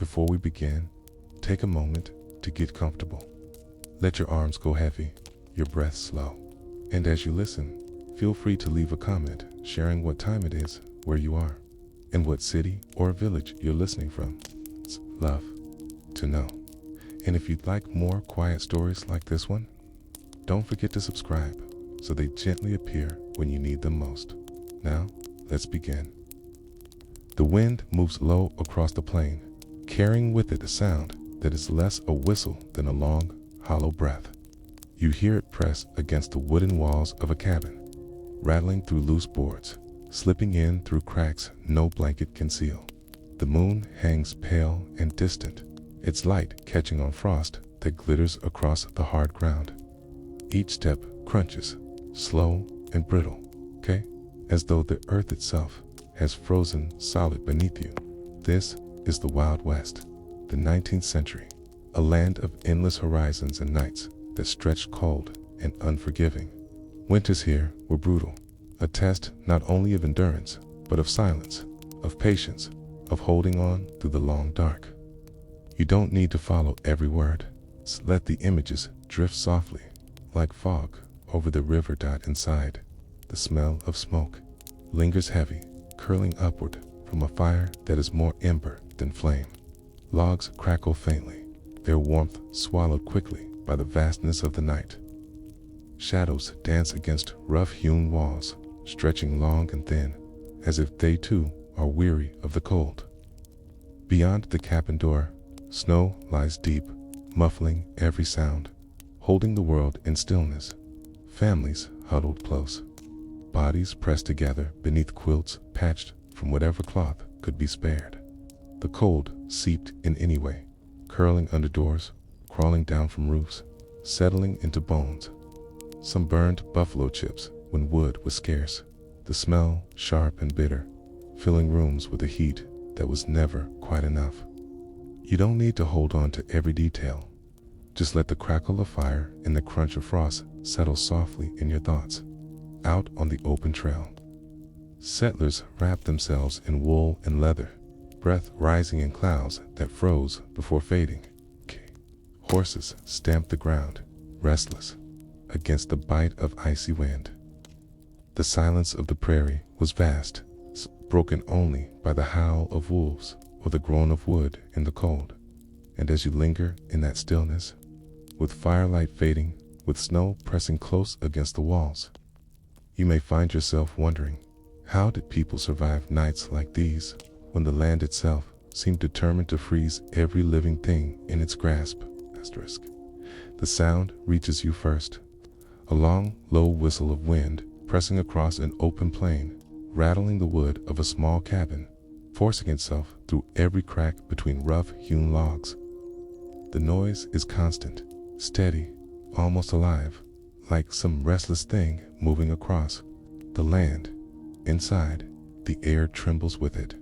Before we begin, take a moment to get comfortable. Let your arms go heavy, your breath slow. And as you listen, feel free to leave a comment sharing what time it is, where you are, and what city or village you're listening from. It's love to know. And if you'd like more quiet stories like this one, don't forget to subscribe so they gently appear when you need them most. Now, let's begin. The wind moves low across the plain, carrying with it a sound that is less a whistle than a long, hollow breath. You hear it press against the wooden walls of a cabin, rattling through loose boards, slipping in through cracks no blanket can seal. The moon hangs pale and distant, its light catching on frost that glitters across the hard ground. Each step crunches, slow and brittle, as though the earth itself has frozen solid beneath you. This is the Wild West, the 19th century, a land of endless horizons and nights that stretched cold and unforgiving. Winters here were brutal, a test not only of endurance, but of silence, of patience, of holding on through the long dark. You don't need to follow every word. Let the images drift softly, like fog, over the river. Inside, the smell of smoke lingers heavy, curling upward from a fire that is more ember than flame. Logs crackle faintly, their warmth swallowed quickly by the vastness of the night. Shadows dance against rough-hewn walls, stretching long and thin, as if they too are weary of the cold. Beyond the cabin door, snow lies deep, muffling every sound, holding the world in stillness. Families huddled close, bodies pressed together beneath quilts patched from whatever cloth could be spared. The cold seeped in anyway, curling under doors, crawling down from roofs, settling into bones. Some burned buffalo chips when wood was scarce, the smell sharp and bitter, filling rooms with a heat that was never quite enough. You don't need to hold on to every detail. Just let the crackle of fire and the crunch of frost settle softly in your thoughts. Out on the open trail, settlers wrapped themselves in wool and leather, breath rising in clouds that froze before fading. Horses stamped the ground, restless, against the bite of icy wind. The silence of the prairie was vast, broken only by the howl of wolves or the groan of wood in the cold. And as you linger in that stillness, with firelight fading, with snow pressing close against the walls, you may find yourself wondering, how did people survive nights like these when the land itself seemed determined to freeze every living thing in its grasp? The sound reaches you first, a long, low whistle of wind pressing across an open plain, rattling the wood of a small cabin, forcing itself through every crack between rough-hewn logs. The noise is constant, steady, almost alive, like some restless thing moving across the land. Inside, the air trembles with it.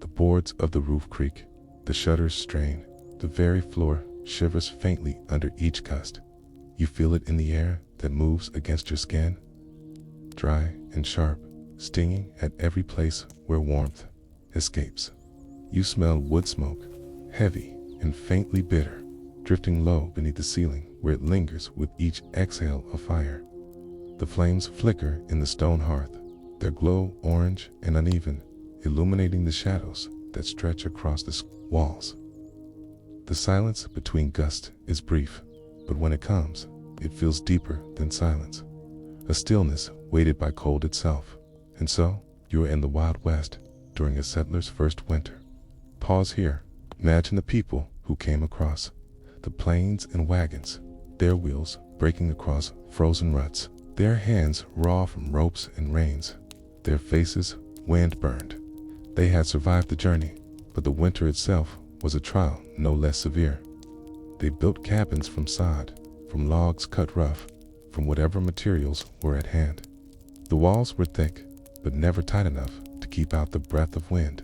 The boards of the roof creak, the shutters strain, the very floor shivers faintly under each gust. You feel it in the air that moves against your skin, dry and sharp, stinging at every place where warmth escapes. You smell wood smoke, heavy and faintly bitter, drifting low beneath the ceiling where it lingers with each exhale of fire. The flames flicker in the stone hearth, their glow orange and uneven, illuminating the shadows that stretch across the walls. The silence between gusts is brief, but when it comes, it feels deeper than silence, a stillness weighted by cold itself. And so, you are in the Wild West during a settler's first winter. Pause here. Imagine the people who came across the plains in wagons, their wheels breaking across frozen ruts, their hands raw from ropes and reins, their faces wind-burned. They had survived the journey, but the winter itself was a trial no less severe. They built cabins from sod, from logs cut rough, from whatever materials were at hand. The walls were thick, but never tight enough to keep out the breath of wind.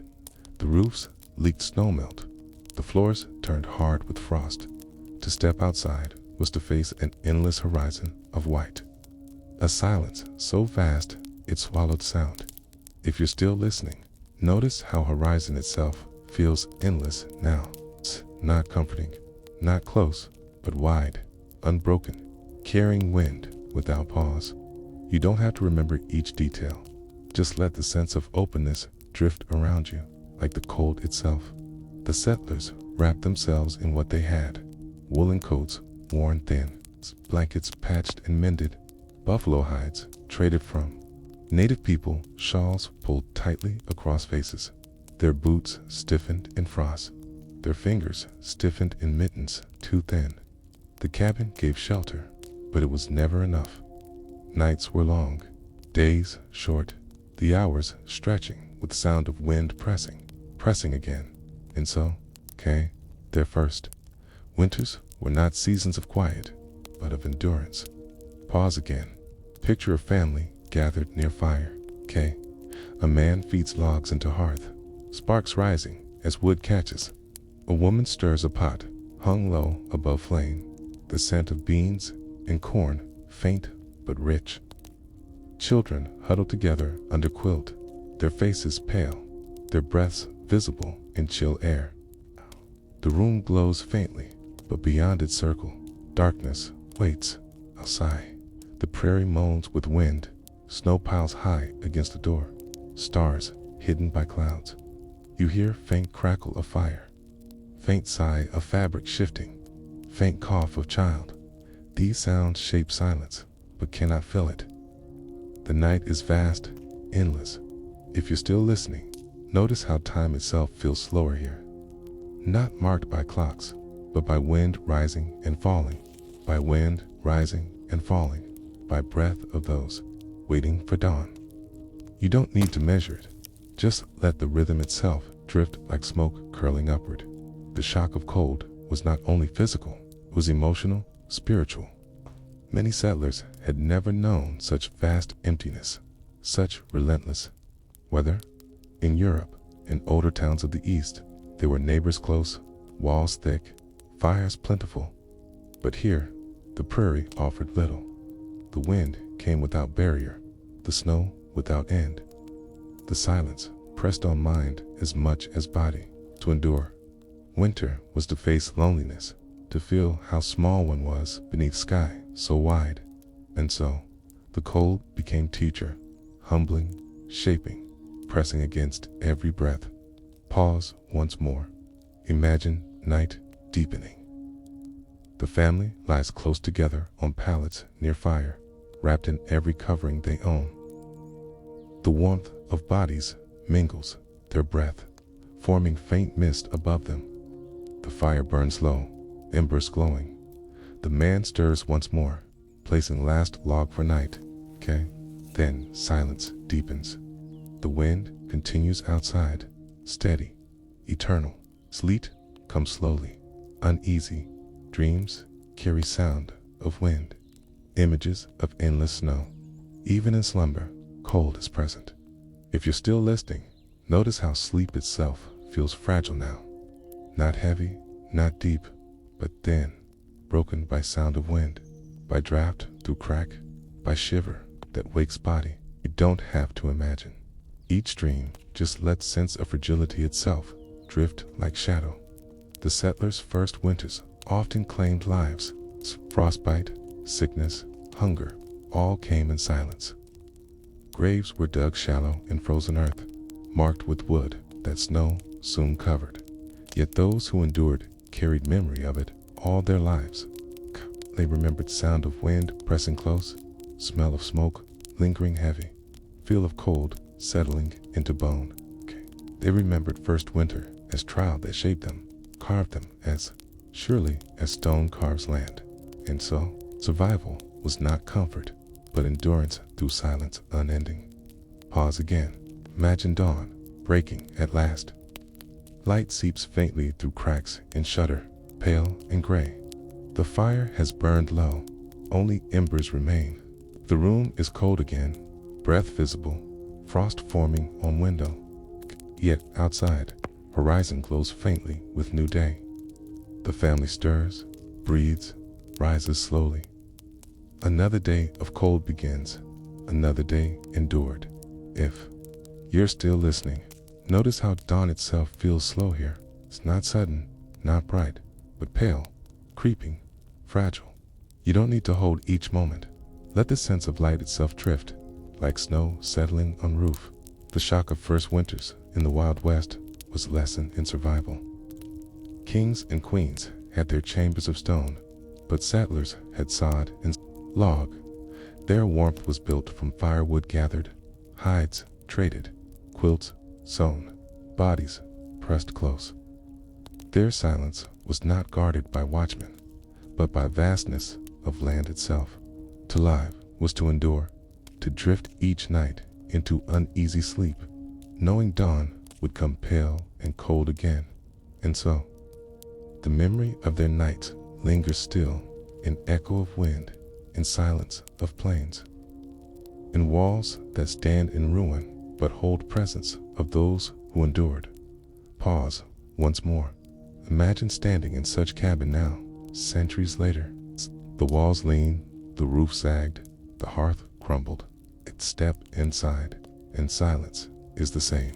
The roofs leaked snowmelt. The floors turned hard with frost. To step outside was to face an endless horizon of white. A silence so vast it swallowed sound. If you're still listening, notice how horizon itself feels endless now. It's not comforting, not close, but wide, unbroken, carrying wind without pause. You don't have to remember each detail. Just let the sense of openness drift around you, like the cold itself. The settlers wrapped themselves in what they had: woolen coats worn thin, blankets patched and mended, buffalo hides traded from native people, shawls pulled tightly across faces, their boots stiffened in frost, their fingers stiffened in mittens too thin. The cabin gave shelter, but it was never enough. Nights were long, days short, the hours stretching with sound of wind pressing again. And so, their first winters were not seasons of quiet, but of endurance. Pause again. Picture a family gathered near fire. A man feeds logs into hearth, sparks rising as wood catches. A woman stirs a pot, hung low above flame, the scent of beans and corn, faint but rich. Children huddled together under quilt, their faces pale, their breaths visible in chill air. The room glows faintly, but beyond its circle, darkness waits. A sigh. The prairie moans with wind, snow piles high against the door, stars hidden by clouds. You hear faint crackle of fire, faint sigh of fabric shifting, faint cough of child. These sounds shape silence, but cannot fill it. The night is vast, endless. If you're still listening, notice how time itself feels slower here. Not marked by clocks, but by wind rising and falling, by wind rising and falling, by breath of those waiting for dawn. You don't need to measure it. Just let the rhythm itself drift like smoke curling upward. The shock of cold was not only physical, it was emotional, spiritual. Many settlers had never known such vast emptiness, such relentless weather. In Europe, in older towns of the East, there were neighbors close, walls thick, fires plentiful. But here, the prairie offered little. The wind came without barrier, the snow without end. The silence pressed on mind as much as body. To endure winter was to face loneliness, to feel how small one was beneath sky so wide. And so, the cold became teacher, humbling, shaping, pressing against every breath. Pause once more. Imagine night deepening. The family lies close together on pallets near fire, wrapped in every covering they own. The warmth of bodies mingles, their breath forming faint mist above them. The fire burns low, embers glowing. The man stirs once more, placing last log for night. Then silence deepens. The wind continues outside, steady, eternal. Sleet comes slowly, uneasy. Dreams carry sound of wind, images of endless snow. Even in slumber, cold is present. If you're still listening, notice how sleep itself feels fragile now. Not heavy, not deep, but thin, broken by sound of wind, by draft through crack, by shiver that wakes body. You don't have to imagine. Each dream just lets sense of fragility itself drift like shadow. The settlers' first winters often claimed lives. Frostbite, sickness, hunger, all came in silence. Graves were dug shallow in frozen earth, marked with wood that snow soon covered. Yet those who endured carried memory of it all their lives. They remembered sound of wind pressing close, smell of smoke lingering heavy, feel of cold settling into bone. They remembered first winter as trial that shaped them, carved them as surely as stone carves land. And so, survival was not comfort, but endurance through silence unending. Pause again. Imagine dawn breaking at last. Light seeps faintly through cracks and shutter, pale and gray. The fire has burned low, only embers remain. The room is cold again, breath visible, frost forming on window. Yet outside, horizon glows faintly with new day. The family stirs, breathes, rises slowly. Another day of cold begins, another day endured. If you're still listening, Notice how dawn itself feels slow here. It's not sudden, not bright, but pale, creeping, fragile. You don't need to hold each moment. Let the sense of light itself drift, like snow settling on roof. The shock of first winters in the Wild West was a lesson in survival. Kings and queens had their chambers of stone, but settlers had sod and log. Their warmth was built from firewood gathered, hides traded, quilts sewn, bodies pressed close. Their silence was not guarded by watchmen, but by vastness of land itself. To live was to endure, to drift each night into uneasy sleep, knowing dawn would come pale and cold again. And so, the memory of their nights lingers still in echo of wind, in silence of plains, in walls that stand in ruin but hold presence of those who endured. Pause once more. Imagine standing in such cabin now, centuries later. The walls leaned, the roof sagged, the hearth crumbled. Step inside, and silence is the same.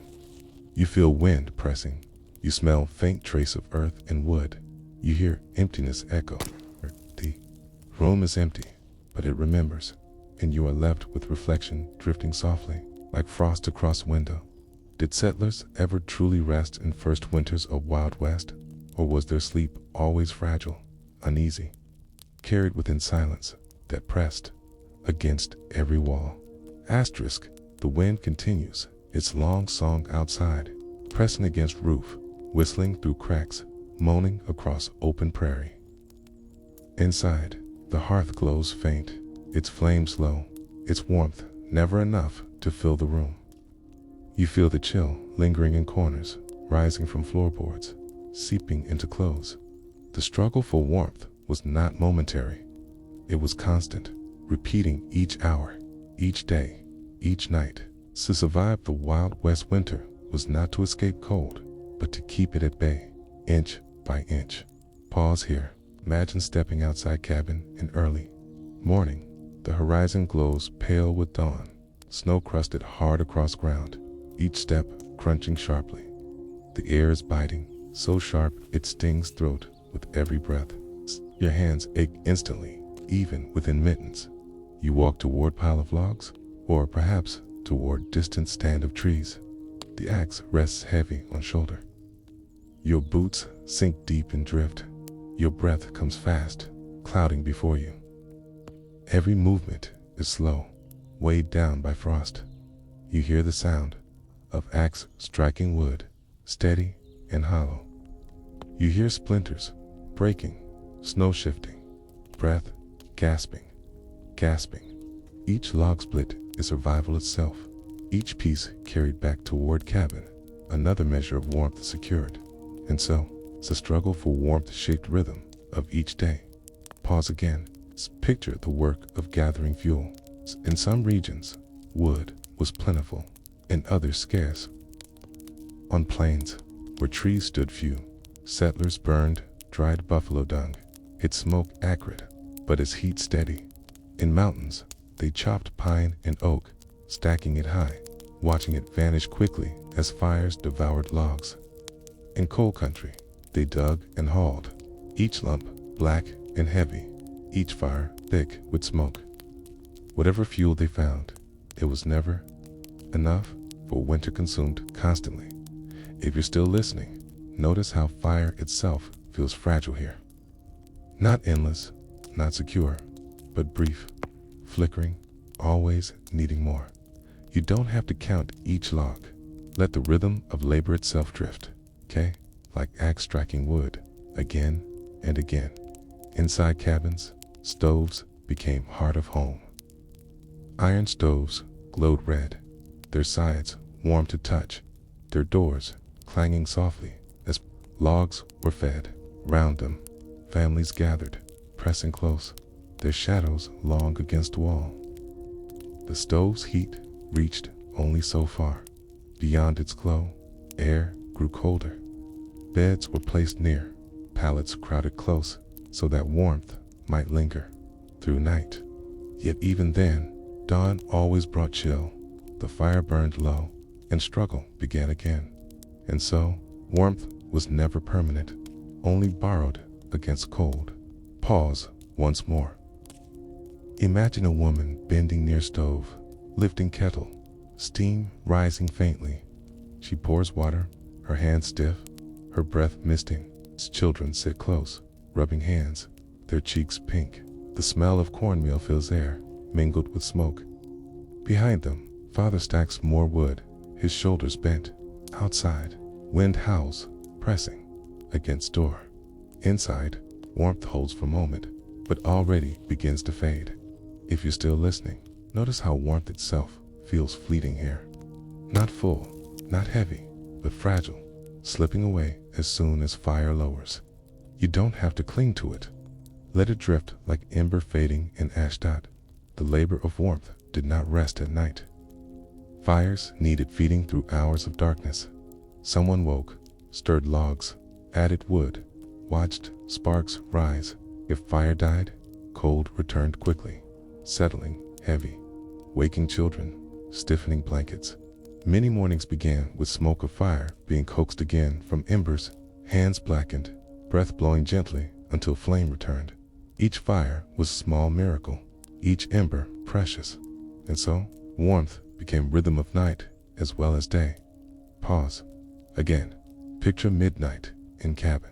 You feel wind pressing. You smell faint trace of earth and wood. You hear emptiness echo. The room is empty, but it remembers, and you are left with reflection drifting softly, like frost across a window. Did settlers ever truly rest in first winters of Wild West, or was their sleep always fragile, uneasy, carried within silence that pressed against every wall? Asterisk, the wind continues its long song outside, pressing against roof, whistling through cracks, moaning across open prairie. Inside, the hearth glows faint, its flames low, its warmth never enough to fill the room. You feel the chill lingering in corners, rising from floorboards, seeping into clothes. The struggle for warmth was not momentary. It was constant, repeating each hour, each day, each night. To survive the Wild West winter was not to escape cold, but to keep it at bay, inch by inch. Pause here. Imagine stepping outside cabin in early morning. The horizon glows pale with dawn, snow crusted hard across ground, each step crunching sharply. The air is biting, so sharp it stings throat with every breath. Your hands ache instantly, even within mittens. You walk toward pile of logs, or perhaps toward distant stand of trees. The axe rests heavy on shoulder. Your boots sink deep in drift. Your breath comes fast, clouding before you. Every movement is slow, weighed down by frost. You hear the sound of axe striking wood, steady and hollow. You hear splinters breaking, snow shifting, breath gasping, gasping. Each log split is survival itself, each piece carried back toward cabin, another measure of warmth secured. And so, it's a struggle for warmth-shaped rhythm of each day. Pause again. Picture the work of gathering fuel. In some regions, wood was plentiful, in others scarce. On plains, where trees stood few, settlers burned dried buffalo dung, its smoke acrid, but its heat steady. In mountains, they chopped pine and oak, stacking it high, watching it vanish quickly as fires devoured logs. In coal country, they dug and hauled, each lump black and heavy, each fire thick with smoke. Whatever fuel they found, it was never enough, for winter consumed constantly. If you're still listening, notice how fire itself feels fragile here. Not endless, not secure, but brief, flickering, always needing more. You don't have to count each log. Let the rhythm of labor itself drift, okay? Like axe striking wood, again and again. Inside cabins, stoves became heart of home. Iron stoves glowed red, their sides warm to touch, their doors clanging softly as logs were fed. Round them, families gathered, pressing close, their shadows long against the wall. The stove's heat reached only so far. Beyond its glow, air grew colder. Beds were placed near, pallets crowded close, so that warmth might linger through night. Yet even then, dawn always brought chill. The fire burned low, and struggle began again. And so, warmth was never permanent, only borrowed against cold. Pause once more. Imagine a woman bending near stove, lifting kettle, steam rising faintly. She pours water, her hands stiff, her breath misting. Children sit close, rubbing hands, their cheeks pink. The smell of cornmeal fills air, mingled with smoke. Behind them, father stacks more wood, his shoulders bent. Outside, wind howls, pressing against door. Inside, warmth holds for a moment, but already begins to fade. If you're still listening, notice how warmth itself feels fleeting here. Not full, not heavy, but fragile, slipping away as soon as fire lowers. You don't have to cling to it. Let it drift like ember fading in ash dot. The labor of warmth did not rest at night. Fires needed feeding through hours of darkness. Someone woke, stirred logs, added wood, watched sparks rise. If fire died, cold returned quickly, settling heavy, waking children, stiffening blankets. Many mornings began with smoke of fire being coaxed again from embers, hands blackened, breath blowing gently until flame returned. Each fire was a small miracle, each ember precious. And so, warmth became rhythm of night as well as day. Pause. Again, picture midnight in cabin.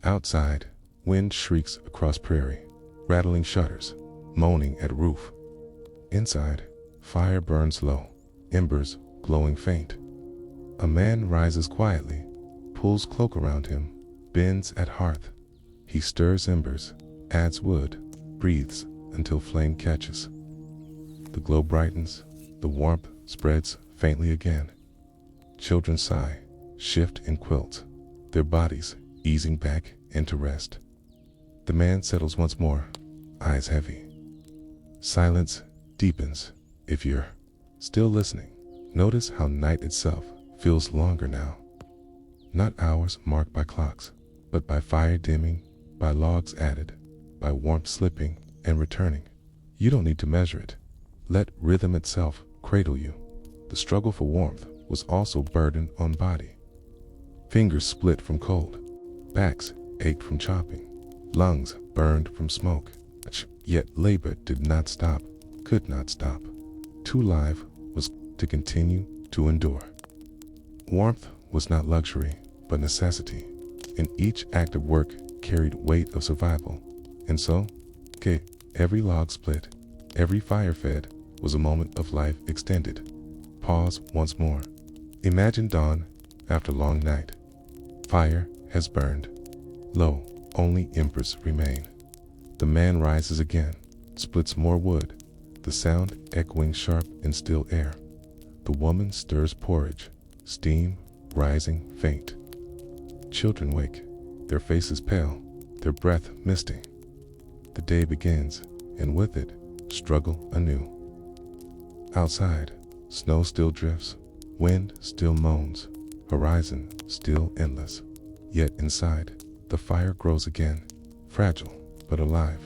Outside, wind shrieks across prairie, rattling shutters, moaning at roof. Inside, fire burns low, embers glowing faint. A man rises quietly, pulls cloak around him, bends at hearth. He stirs embers, adds wood, breathes until flame catches. The glow brightens, the warmth spreads faintly again. Children sigh, shift in quilts, their bodies easing back into rest. The man settles once more, eyes heavy. Silence deepens. If you're still listening, notice how night itself feels longer now. Not hours marked by clocks, but by fire dimming, by logs added, by warmth slipping and returning. You don't need to measure it. Let rhythm itself cradle you. The struggle for warmth was also burden on body. Fingers split from cold, backs ached from chopping, lungs burned from smoke. Yet labor did not stop, could not stop. To live was to continue to endure. Warmth was not luxury, but necessity, and each act of work carried weight of survival. And so, every log split, every fire fed, was a moment of life extended. Pause once more. Imagine dawn after long night. Fire has burned. Lo, only embers remain. The man rises again, splits more wood, the sound echoing sharp in still air. The woman stirs porridge, steam rising faint. Children wake, their faces pale, their breath misting. The day begins, and with it, struggle anew. Outside, snow still drifts, wind still moans, horizon still endless. Yet inside, the fire grows again, fragile but alive.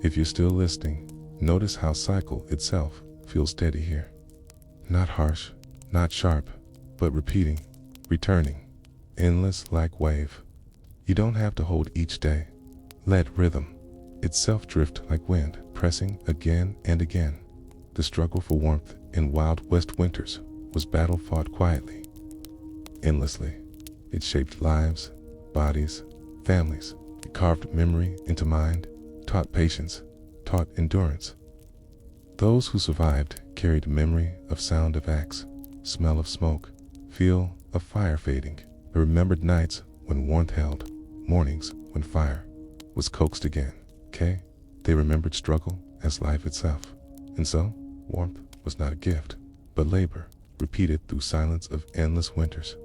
If you're still listening, notice how cycle itself feels steady here. Not harsh, not sharp, but repeating, returning, endless like wave. You don't have to hold each day. Let rhythm itself drift like wind, pressing again and again. The struggle for warmth in Wild West winters was battle fought quietly, endlessly. It shaped lives, bodies, families. It carved memory into mind, taught patience, taught endurance. Those who survived carried memory of sound of axe, smell of smoke, feel of fire fading. They remembered nights when warmth held, mornings when fire was coaxed again. They remembered struggle as life itself. And so, warmth was not a gift, but labor, repeated through silence of endless winters.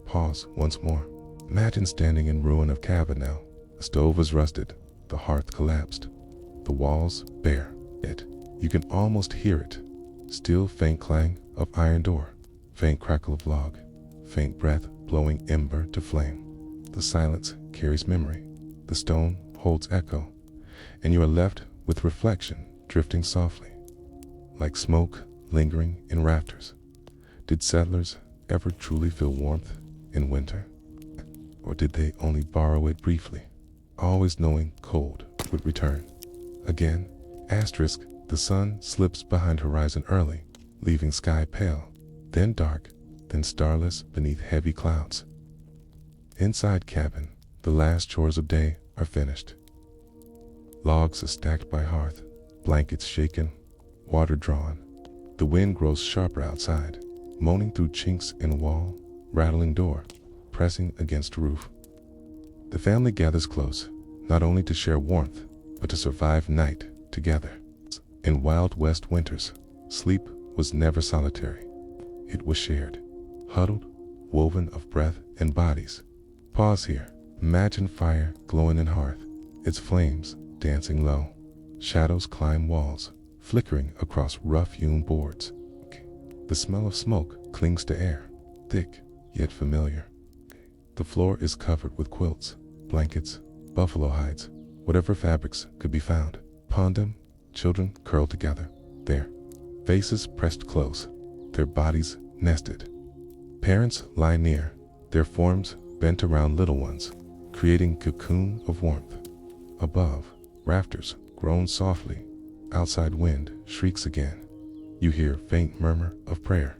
Pause once more. Imagine standing in ruin of cabin now. The stove was rusted, the hearth collapsed, the walls bare. Yet, you can almost hear it. Still faint clang of iron door, faint crackle of log, faint breath blowing ember to flame. The silence carries memory. The stone holds echo, and you are left with reflection drifting softly, like smoke lingering in rafters. Did settlers ever truly feel warmth in winter? Or did they only borrow it briefly, always knowing cold would return? Again, asterisk, the sun slips behind horizon early, leaving sky pale, then dark, then starless beneath heavy clouds. Inside cabin, the last chores of day are finished. Logs are stacked by hearth, blankets shaken, water drawn. The wind grows sharper outside, moaning through chinks in wall, rattling door, pressing against roof. The family gathers close, not only to share warmth, but to survive night together. In Wild West winters, sleep was never solitary. It was shared, huddled, woven of breath and bodies. Pause here. Imagine fire glowing in hearth, its flames dancing low. Shadows climb walls, flickering across rough-hewn boards. The smell of smoke clings to air, thick yet familiar. The floor is covered with quilts, blankets, buffalo hides, whatever fabrics could be found. Upon them, children curl together, their faces pressed close, their bodies nested. Parents lie near, their forms bent around little ones, creating a cocoon of warmth. Above, rafters groan softly. Outside wind shrieks again. You hear faint murmur of prayer,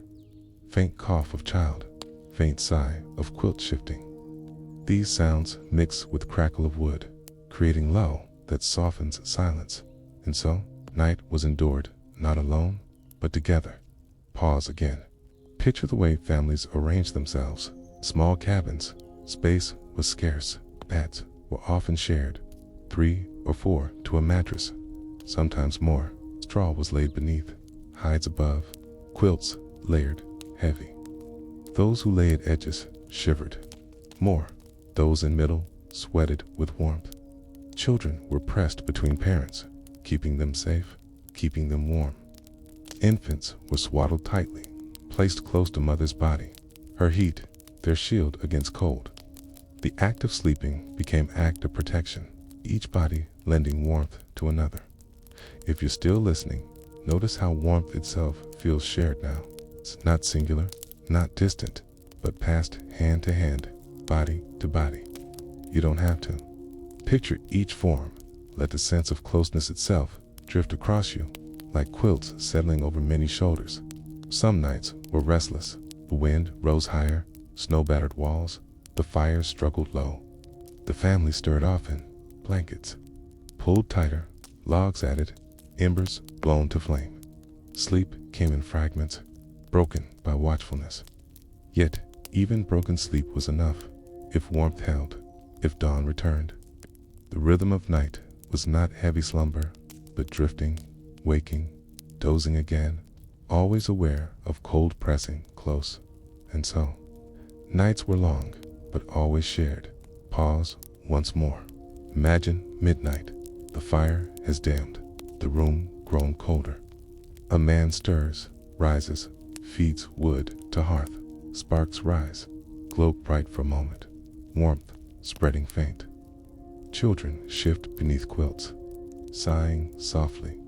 faint cough of child, faint sigh of quilt shifting. These sounds mix with crackle of wood, creating lull that softens silence. And so, night was endured, not alone, but together. Pause again. Picture the way families arrange themselves. Small cabins, space was scarce. Beds were often shared, 3 or 4 to a mattress, sometimes more. Straw was laid beneath, hides above, quilts layered, heavy. Those who lay at edges shivered more. Those in middle sweated with warmth. Children were pressed between parents, keeping them safe, keeping them warm. Infants were swaddled tightly, placed close to mother's body, her heat, their shield against cold. The act of sleeping became act of protection, each body lending warmth to another. If you're still listening, notice how warmth itself feels shared now. It's not singular, not distant, but passed hand to hand, body to body. You don't have to. Picture each form. Let the sense of closeness itself drift across you, like quilts settling over many shoulders. Some nights were restless. The wind rose higher, snow-battered walls. The fire struggled low. The family stirred often, blankets pulled tighter, logs added, embers blown to flame. Sleep came in fragments, broken by watchfulness. Yet, even broken sleep was enough, if warmth held, if dawn returned. The rhythm of night was not heavy slumber, but drifting, waking, dozing again, always aware of cold pressing close. And so, nights were long, but always shared. Pause once more. Imagine midnight. The fire has dimmed, the room grown colder. A man stirs, rises, feeds wood to hearth. Sparks rise, glow bright for a moment, warmth spreading faint. Children shift beneath quilts, sighing softly.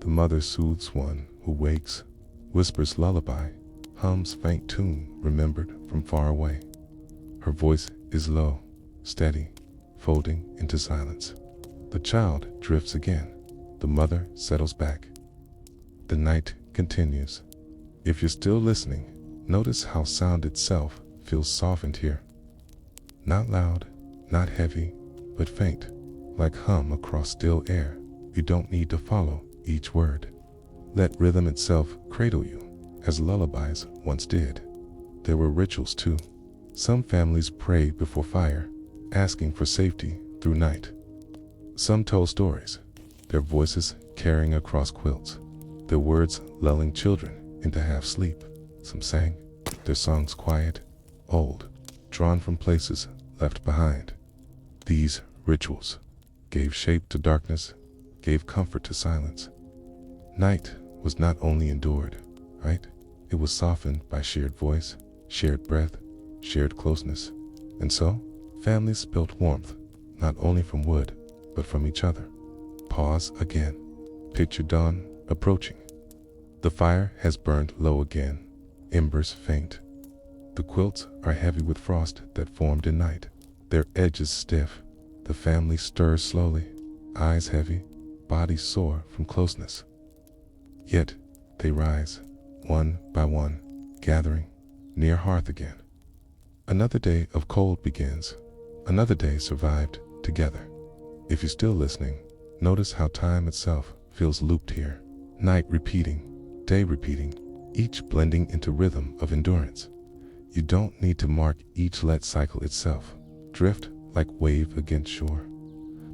The mother soothes one who wakes, whispers lullaby, hums faint tune remembered from far away. Her voice is low, steady, folding into silence. The child drifts again. The mother settles back. The night continues. If you're still listening, notice how sound itself feels softened here. Not loud, not heavy, but faint, like hum across still air. You don't need to follow each word. Let rhythm itself cradle you, as lullabies once did. There were rituals too. Some families prayed before fire, asking for safety through night. Some told stories, their voices carrying across quilts, their words lulling children into half sleep. Some sang, their songs quiet, old, drawn from places left behind. These rituals gave shape to darkness, gave comfort to silence. Night was not only endured, right? It was softened by shared voice, shared breath, shared closeness. And so, families built warmth, not only from wood, but from each other. Pause again. Picture dawn approaching. The fire has burned low again, embers faint. The quilts are heavy with frost that formed in night, their edges stiff. The family stirs slowly, eyes heavy, bodies sore from closeness. Yet they rise, one by one, gathering near hearth again. Another day of cold begins, another day survived together. If you're still listening, notice how time itself feels looped here. Night repeating, day repeating, each blending into rhythm of endurance. You don't need to mark each let cycle itself. Drift like wave against shore.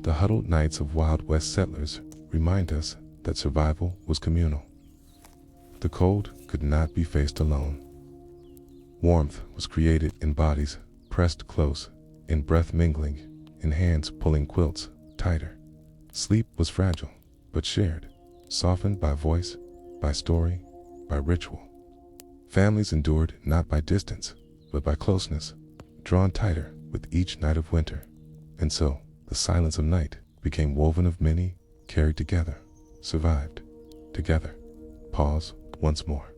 The huddled nights of Wild West settlers remind us that survival was communal. The cold could not be faced alone. Warmth was created in bodies pressed close, in breath mingling, in hands pulling quilts tighter. Sleep was fragile, but shared, softened by voice, by story, by ritual. Families endured not by distance, but by closeness, drawn tighter with each night of winter. And so, the silence of night became woven of many, carried together, survived together. Pause once more.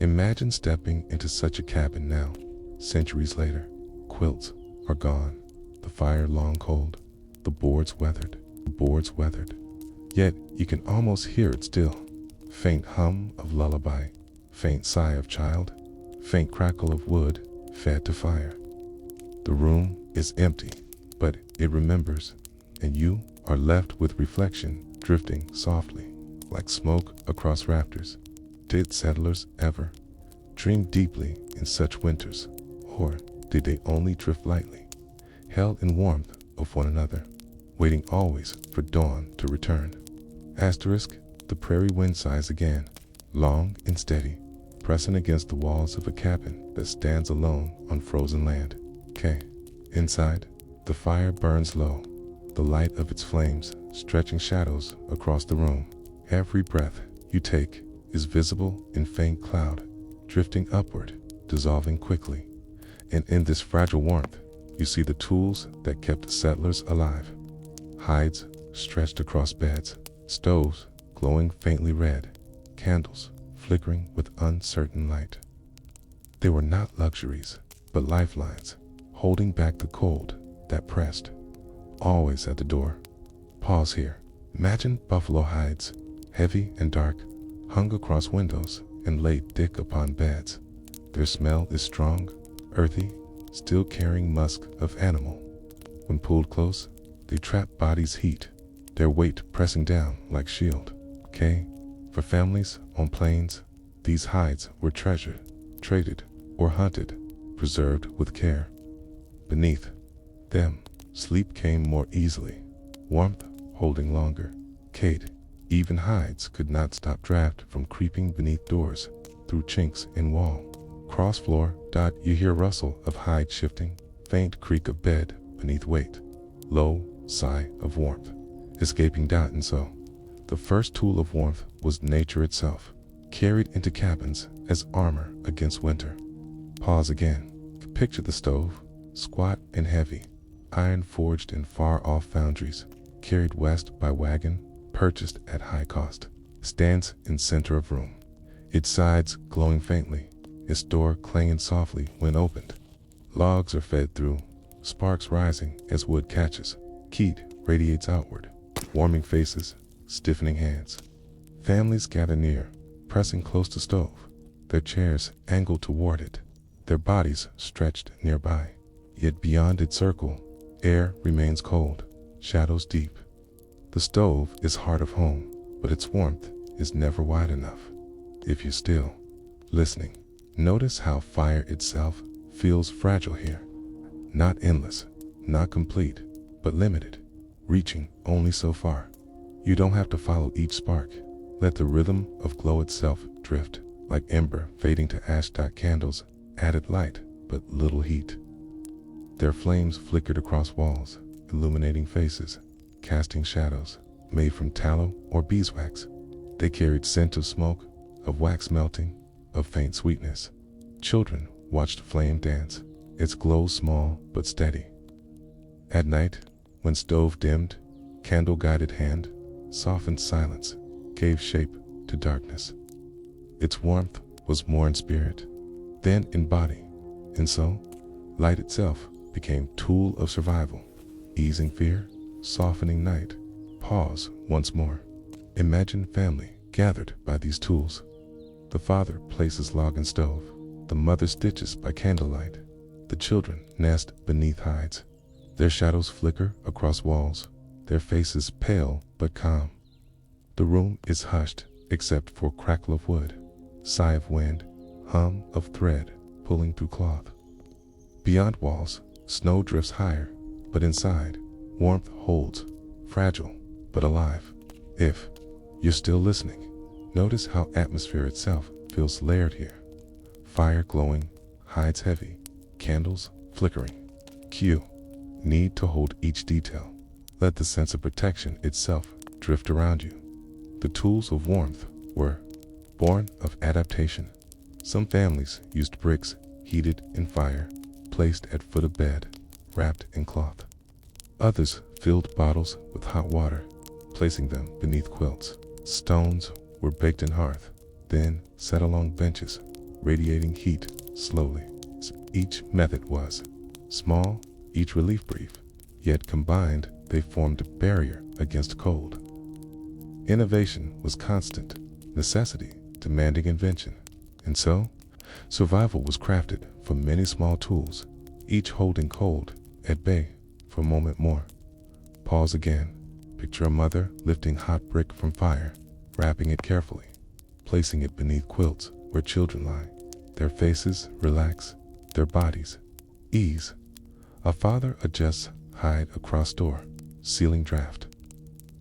Imagine stepping into such a cabin now, centuries later. Quilts are gone, the fire long cold, the boards weathered, Yet you can almost hear it still. Faint hum of lullaby, faint sigh of child, faint crackle of wood fed to fire. The room is empty, but it remembers, and you are left with reflection drifting softly, like smoke across rafters. Did settlers ever dream deeply in such winters, or did they only drift lightly, held in warmth of one another, waiting always for dawn to return? Asterisk, the prairie wind sighs again, long and steady, pressing against the walls of a cabin that stands alone on frozen land. Inside, the fire burns low, the light of its flames stretching shadows across the room. Every breath you take is visible in faint cloud, drifting upward, dissolving quickly. And in this fragile warmth, you see the tools that kept settlers alive. Hides stretched across beds, stoves glowing faintly red, candles flickering with uncertain light. They were not luxuries, but lifelines, holding back the cold that pressed, always at the door. Pause here. Imagine buffalo hides, heavy and dark, hung across windows and laid thick upon beds. Their smell is strong, earthy, still carrying musk of animal. When pulled close, they trap bodies' heat, their weight pressing down like shield. For families on plains, these hides were treasured, traded, or hunted, preserved with care. Beneath them, sleep came more easily, warmth holding longer. Even hides could not stop draft from creeping beneath doors, through chinks in wall. Cross floor, you hear rustle of hide shifting, faint creak of bed beneath weight, low sigh of warmth, escaping. And so, the first tool of warmth was nature itself, carried into cabins as armor against winter. Pause again. Picture the stove, squat and heavy, iron forged in far-off foundries, carried west by wagon, purchased at high cost, stands in center of room, its sides glowing faintly, its door clanging softly when opened. Logs are fed through, sparks rising as wood catches. Heat radiates outward, warming faces, stiffening hands. Families gather near, pressing close to stove, their chairs angled toward it, their bodies stretched nearby. Yet beyond its circle, air remains cold, shadows deep. The stove is heart of home, but its warmth is never wide enough. If you're still listening, notice how fire itself feels fragile here. Not endless, not complete, but limited, reaching only so far. You don't have to follow each spark. Let the rhythm of glow itself drift, like ember fading to ash. Candles added light, but little heat. Their flames flickered across walls, illuminating faces, casting shadows, made from tallow or beeswax. They carried scent of smoke, of wax melting, of faint sweetness. Children watched flame dance, its glow small but steady. At night, when stove dimmed, candle-guided hand softened silence, gave shape to darkness. Its warmth was more in spirit than in body. And so, light itself became tool of survival, easing fear, softening night. Pause once more. Imagine family gathered by these tools. The father places log and stove. The mother stitches by candlelight. The children nest beneath hides. Their shadows flicker across walls, their faces pale but calm. The room is hushed except for crackle of wood, sigh of wind, hum of thread pulling through cloth. Beyond walls, snow drifts higher, but inside, warmth holds, fragile but alive. If you're still listening, notice how atmosphere itself feels layered here. Fire glowing, hides heavy, candles flickering. Cue. Need to hold each detail. Let the sense of protection itself drift around you. The tools of warmth were born of adaptation. Some families used bricks heated in fire, placed at foot of bed, wrapped in cloth. Others filled bottles with hot water, placing them beneath quilts. Stones were baked in hearth, then set along benches, radiating heat slowly. Each method was small, each relief brief, yet combined they formed a barrier against cold. Innovation was constant, necessity demanding invention, and so survival was crafted from many small tools, each holding cold at bay for a moment more. Pause again. Picture a mother lifting hot brick from fire, wrapping it carefully, placing it beneath quilts where children lie. Their faces relax, their bodies ease. A father adjusts hide across door, sealing draft.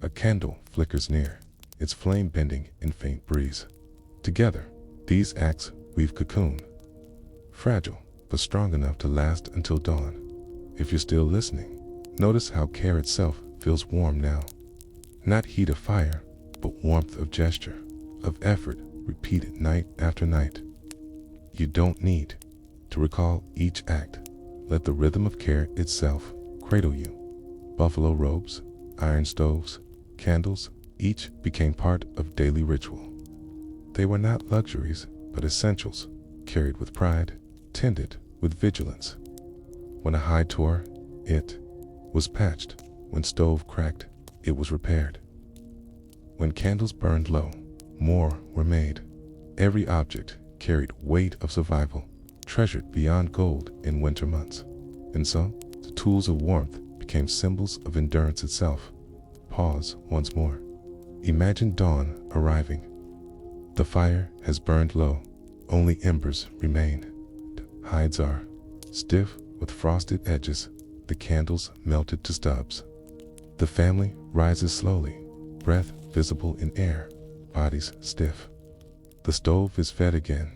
A candle flickers near, its flame bending in faint breeze. Together, these acts weave cocoon, fragile but strong enough to last until dawn. If you're still listening, notice how care itself feels warm now. Not heat of fire, but warmth of gesture, of effort repeated night after night. You don't need to recall each act. Let the rhythm of care itself cradle you. Buffalo robes, iron stoves, candles, each became part of daily ritual. They were not luxuries, but essentials, carried with pride, tended with vigilance. When a hide tore, it was patched. When stove cracked, it was repaired. When candles burned low, more were made. Every object carried weight of survival, treasured beyond gold in winter months. And so, the tools of warmth became symbols of endurance itself. Pause once more. Imagine dawn arriving. The fire has burned low, only embers remain. The hides are stiff with frosted edges, the candles melted to stubs. The family rises slowly, breath visible in air, bodies stiff. The stove is fed again,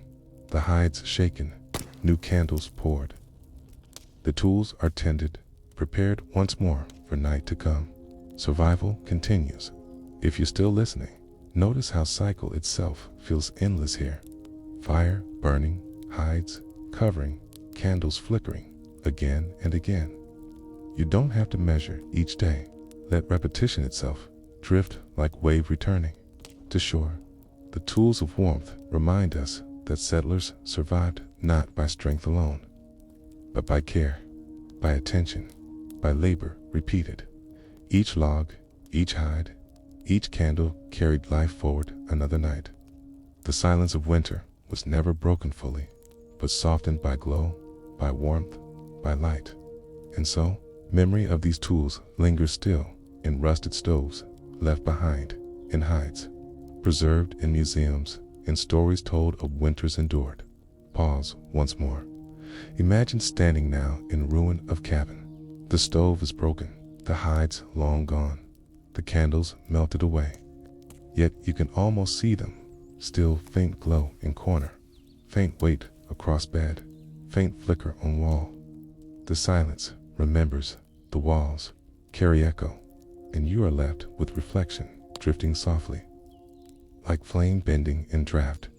the hides shaken, new candles poured. The tools are tended, prepared once more for night to come. Survival continues. If you're still listening, notice how cycle itself feels endless here. Fire burning, hides covering, candles flickering, again and again. You don't have to measure each day. Let repetition itself drift like wave returning to shore. The tools of warmth remind us that settlers survived not by strength alone, but by care, by attention, by labor repeated. Each log, each hide, each candle carried life forward another night. The silence of winter was never broken fully, but softened by glow, by warmth, by light. And so, memory of these tools lingers still in rusted stoves left behind, in hides, preserved in museums, in stories told of winters endured. Pause once more. Imagine standing now in ruin of cabin. The stove is broken, the hides long gone, the candles melted away. Yet you can almost see them, still faint glow in corner, faint weight across bed, faint flicker on wall. The silence remembers, the walls carry echo, and you are left with reflection drifting softly. Like flame bending in draft,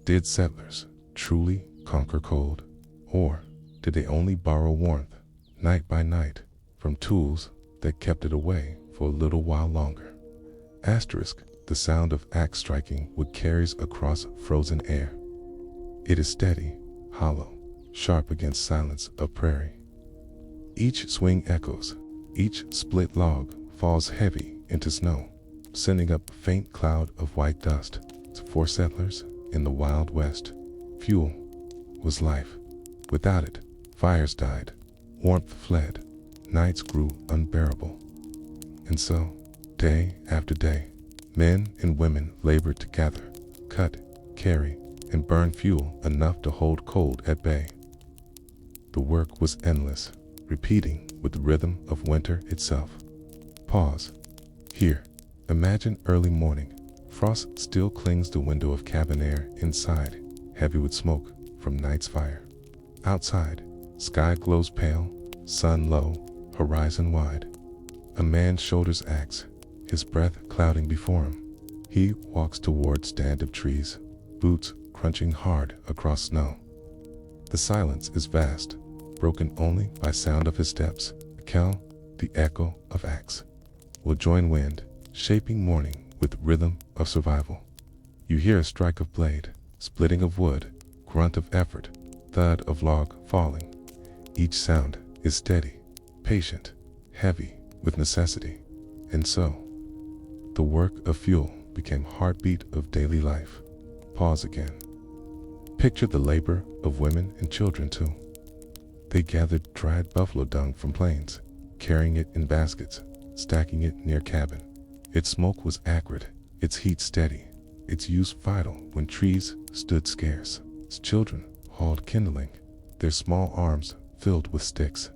did settlers truly conquer cold? Or did they only borrow warmth, night by night, from tools that kept it away for a little while longer? Asterisk, the sound of axe striking wood carries across frozen air. It is steady, hollow, sharp against silence of prairie. Each swing echoes, each split log falls heavy into snow, sending up a faint cloud of white dust. For settlers in the Wild West, fuel was life. Without it, fires died, warmth fled, nights grew unbearable. And so, day after day, men and women labored to gather, cut, carry, and burn fuel enough to hold cold at bay. The work was endless, repeating with the rhythm of winter itself. Pause. Here, imagine early morning. Frost still clings to window of cabin air inside, heavy with smoke from night's fire. Outside, sky glows pale, sun low, horizon wide. A man shoulders axe, his breath clouding before him. He walks toward stand of trees, boots crunching hard across snow. The silence is vast, broken only by sound of his steps. The echo of axe, will join wind, shaping morning with rhythm of survival. You hear a strike of blade, splitting of wood, grunt of effort, thud of log falling. Each sound is steady, patient, heavy with necessity. And so, the work of fuel became heartbeat of daily life. Pause again. Picture the labor of women and children too. They gathered dried buffalo dung from plains, carrying it in baskets, stacking it near cabin. Its smoke was acrid, its heat steady, its use vital when trees stood scarce. Its children hauled kindling, their small arms filled with sticks.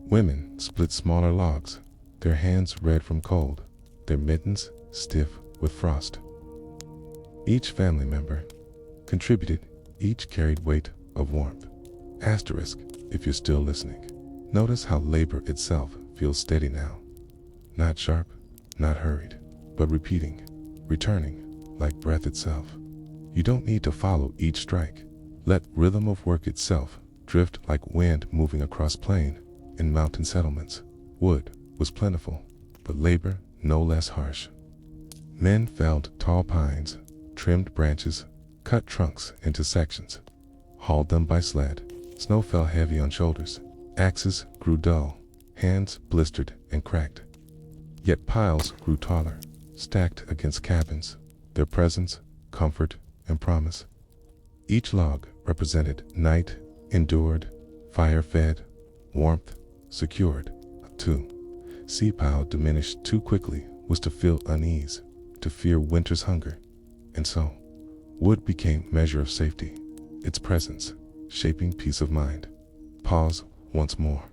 Women split smaller logs, their hands red from cold, their mittens stiff with frost. Each family member contributed, each carried weight of warmth. Asterisk, if you're still listening. Notice how labor itself feels steady now. Not sharp, not hurried, but repeating, returning, like breath itself. You don't need to follow each strike. Let rhythm of work itself drift like wind moving across plain and mountain settlements. Wood was plentiful, but labor no less harsh. Men felled tall pines, trimmed branches, cut trunks into sections, hauled them by sled. Snow fell heavy on shoulders. Axes grew dull, hands blistered and cracked. Yet piles grew taller, stacked against cabins, their presence, comfort, and promise. Each log represented night endured, fire fed, warmth secured. To see pile diminished too quickly was to feel unease, to fear winter's hunger. And so, wood became measure of safety, its presence shaping peace of mind. Pause once more.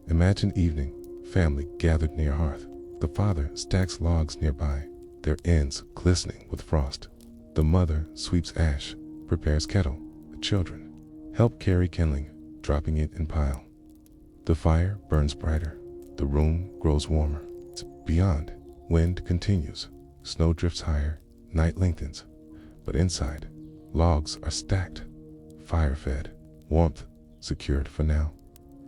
Imagine evening, family gathered near hearth. The father stacks logs nearby, their ends glistening with frost. The mother sweeps ash, prepares kettle. The children help carry kindling, dropping it in pile. The fire burns brighter. The room grows warmer. Beyond, wind continues. Snow drifts higher, night lengthens. But inside, logs are stacked, fire-fed, warmth secured for now.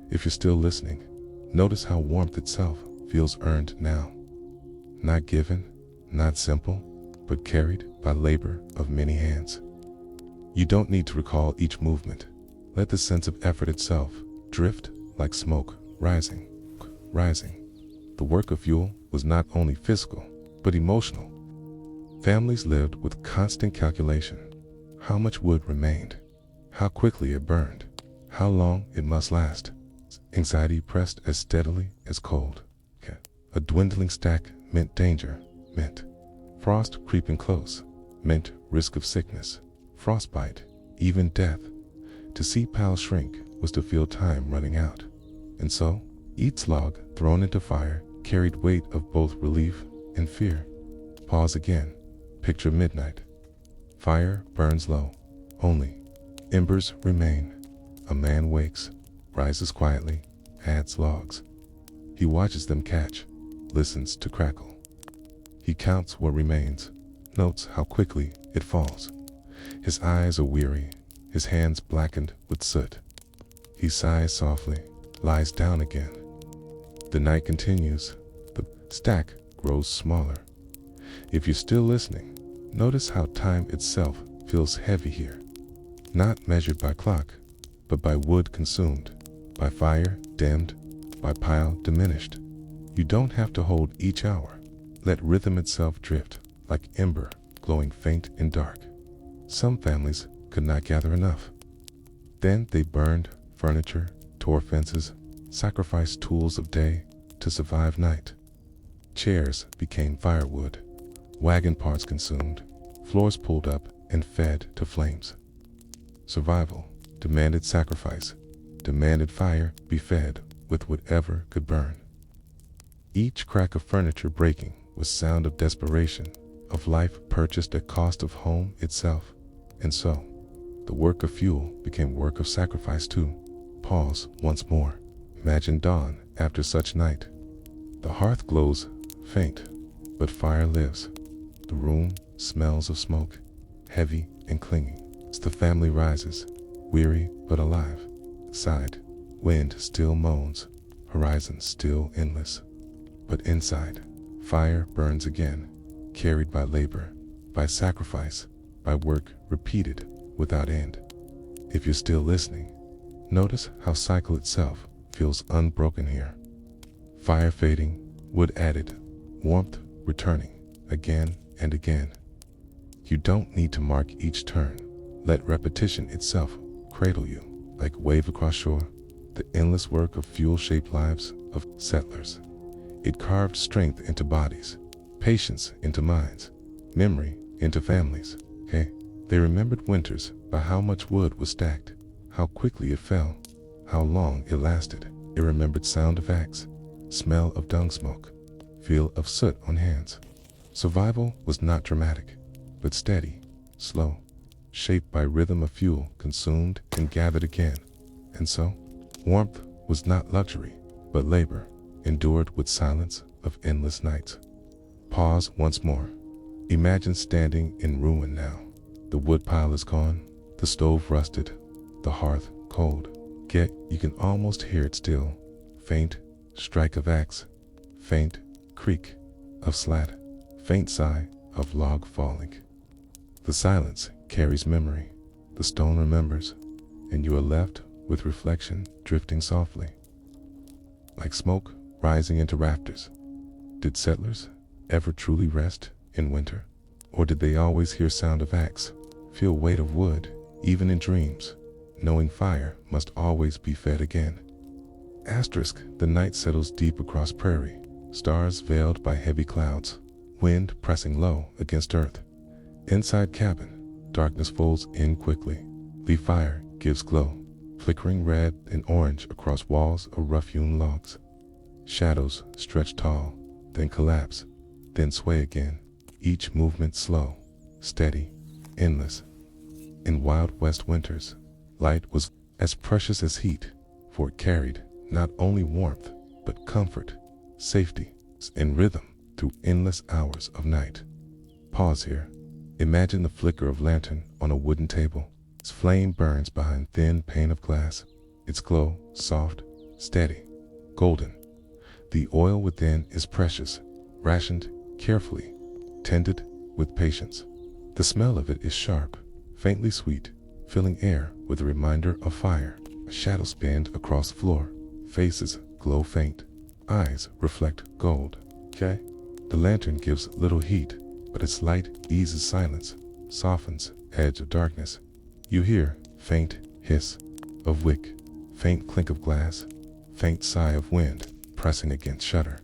If you're still listening, notice how warmth itself feels earned now. Not given, not simple, but carried by labor of many hands. You don't need to recall each movement. Let the sense of effort itself drift like smoke, rising, rising. The work of fuel was not only physical, but emotional. Families lived with constant calculation. How much wood remained, how quickly it burned, how long it must last. Anxiety pressed as steadily as cold. A dwindling stack meant danger, meant frost creeping close, meant risk of sickness, frostbite, even death. To see piles shrink was to feel time running out. And so, each log thrown into fire carried weight of both relief and fear. Pause again. Picture midnight. Fire burns low. Only embers remain. A man wakes, rises quietly, adds logs. He watches them catch, listens to crackle. He counts what remains, notes how quickly it falls. His eyes are weary, his hands blackened with soot. He sighs softly, lies down again. The night continues. The stack grows smaller. If you're still listening, notice how time itself feels heavy here. Not measured by clock, but by wood consumed, by fire dimmed, by pile diminished. You don't have to hold each hour. Let rhythm itself drift, like ember glowing faint in dark. Some families could not gather enough. Then they burned furniture, tore fences, sacrificed tools of day to survive night. Chairs became firewood, wagon parts consumed, floors pulled up and fed to flames. Survival demanded sacrifice, demanded fire be fed with whatever could burn. Each crack of furniture breaking was sound of desperation, of life purchased at cost of home itself. And so, the work of fuel became work of sacrifice too. Pause once more. Imagine dawn after such night. The hearth glows faint, but fire lives. The room smells of smoke, heavy and clinging. As the family rises, weary but alive, side, wind still moans, horizon still endless. But inside, fire burns again, carried by labor, by sacrifice, by work repeated without end. If you're still listening, notice how cycle itself feels unbroken here. Fire fading, wood added, warmth returning again and again. You don't need to mark each turn. Let repetition itself cradle you, like wave across shore. The endless work of fuel-shaped lives of settlers. It carved strength into bodies, patience into minds, memory into families. They remembered winters by how much wood was stacked, how quickly it fell, how long it lasted. It remembered sound of axe, smell of dung smoke, feel of soot on hands. Survival was not dramatic, but steady, slow, shaped by rhythm of fuel consumed and gathered again. And so, warmth was not luxury, but labor, endured with silence of endless nights. Pause once more. Imagine standing in ruin now. The wood pile is gone, the stove rusted, the hearth cold. Yet you can almost hear it still. Faint strike of axe, faint creak of slat, faint sigh of log falling. The silence carries memory. The stone remembers, and you are left with reflection drifting softly, like smoke rising into rafters. Did settlers ever truly rest in winter? Or did they always hear sound of axe, feel weight of wood, even in dreams, knowing fire must always be fed again? Asterisk, the night settles deep across prairie, stars veiled by heavy clouds, wind pressing low against earth. Inside cabin, darkness folds in quickly. The fire gives glow, flickering red and orange across walls of rough-hewn logs. Shadows stretch tall, then collapse, then sway again, each movement slow, steady, endless. In Wild West winters, light was as precious as heat, for it carried not only warmth, but comfort, safety, and rhythm through endless hours of night. Pause here. Imagine the flicker of lantern on a wooden table. Its flame burns behind thin pane of glass. Its glow, soft, steady, golden. The oil within is precious, rationed carefully, tended with patience. The smell of it is sharp, faintly sweet, filling air with a reminder of fire. A shadow spanned across the floor. Faces glow faint. Eyes reflect gold. The lantern gives little heat, but its light eases silence, softens edge of darkness. You hear faint hiss of wick, faint clink of glass, faint sigh of wind pressing against shutter.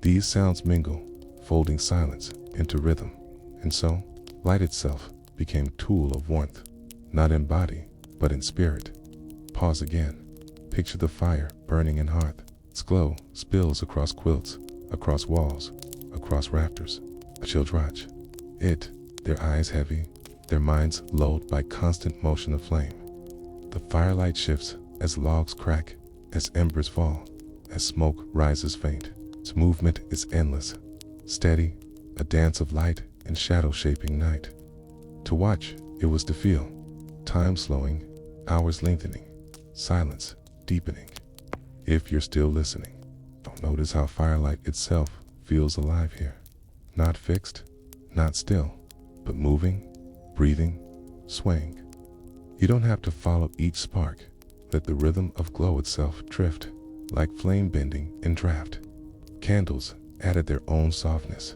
These sounds mingle, folding silence into rhythm, and so light itself became tool of warmth, not in body, but in spirit. Pause again. Picture the fire burning in hearth. Its glow spills across quilts, across walls, across rafters. A chilled watch. Their eyes heavy, their minds lulled by constant motion of flame. The firelight shifts as logs crack, as embers fall, as smoke rises faint. Its movement is endless, steady, a dance of light and shadow shaping night. To watch, it was to feel. Time slowing, hours lengthening, silence deepening. If you're still listening, notice how firelight itself feels alive here. Not fixed, not still, but moving, breathing, swaying. You don't have to follow each spark. Let the rhythm of glow itself drift, like flame bending in draft. Candles added their own softness.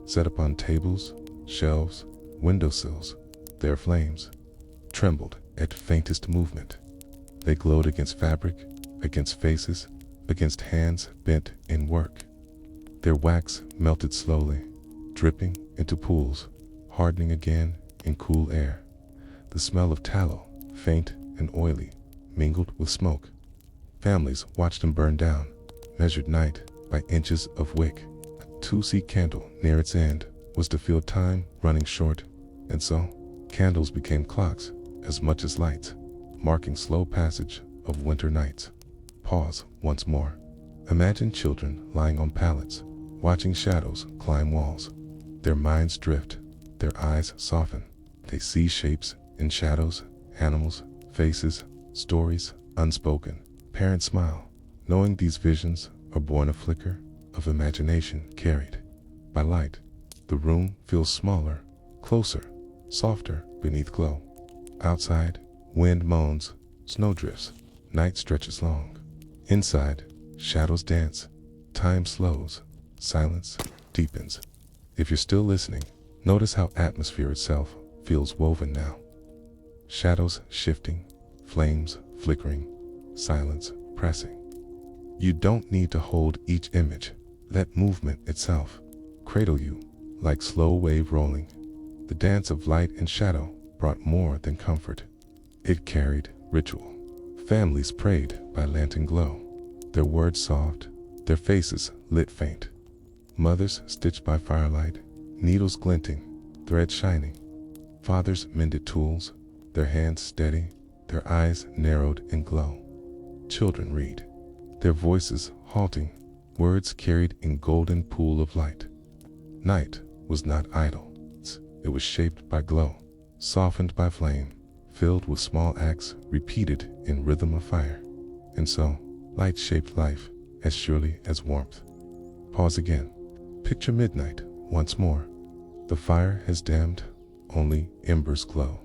Set upon tables, shelves, windowsills, their flames trembled at faintest movement. They glowed against fabric, against faces, against hands bent in work. Their wax melted slowly, dripping into pools, hardening again in cool air. The smell of tallow, faint and oily, mingled with smoke. Families watched them burn down, measured night by inches of wick. A 2C candle near its end was to feel time running short, and so candles became clocks as much as lights, marking slow passage of winter nights. Pause once more. Imagine children lying on pallets, watching shadows climb walls. Their minds drift, their eyes soften. They see shapes in shadows, animals, faces, stories unspoken. Parents smile, knowing these visions are born a flicker of imagination carried by light. The room feels smaller, closer, softer beneath glow. Outside, wind moans, snow drifts, night stretches long. Inside, shadows dance, time slows, silence deepens. If you're still listening, notice how atmosphere itself feels woven now. Shadows shifting, flames flickering, silence pressing. You don't need to hold each image. Let movement itself cradle you like slow wave rolling. The dance of light and shadow brought more than comfort. It carried ritual. Families prayed by lantern glow, their words soft, their faces lit faint. Mothers stitched by firelight, needles glinting, threads shining. Fathers mended tools, their hands steady, their eyes narrowed in glow. Children read, their voices halting, words carried in golden pool of light. Night was not idle. It was shaped by glow, softened by flame, filled with small acts repeated in rhythm of fire. And so, light shaped life as surely as warmth. Pause again. Picture midnight once more. The fire has dimmed, only embers glow.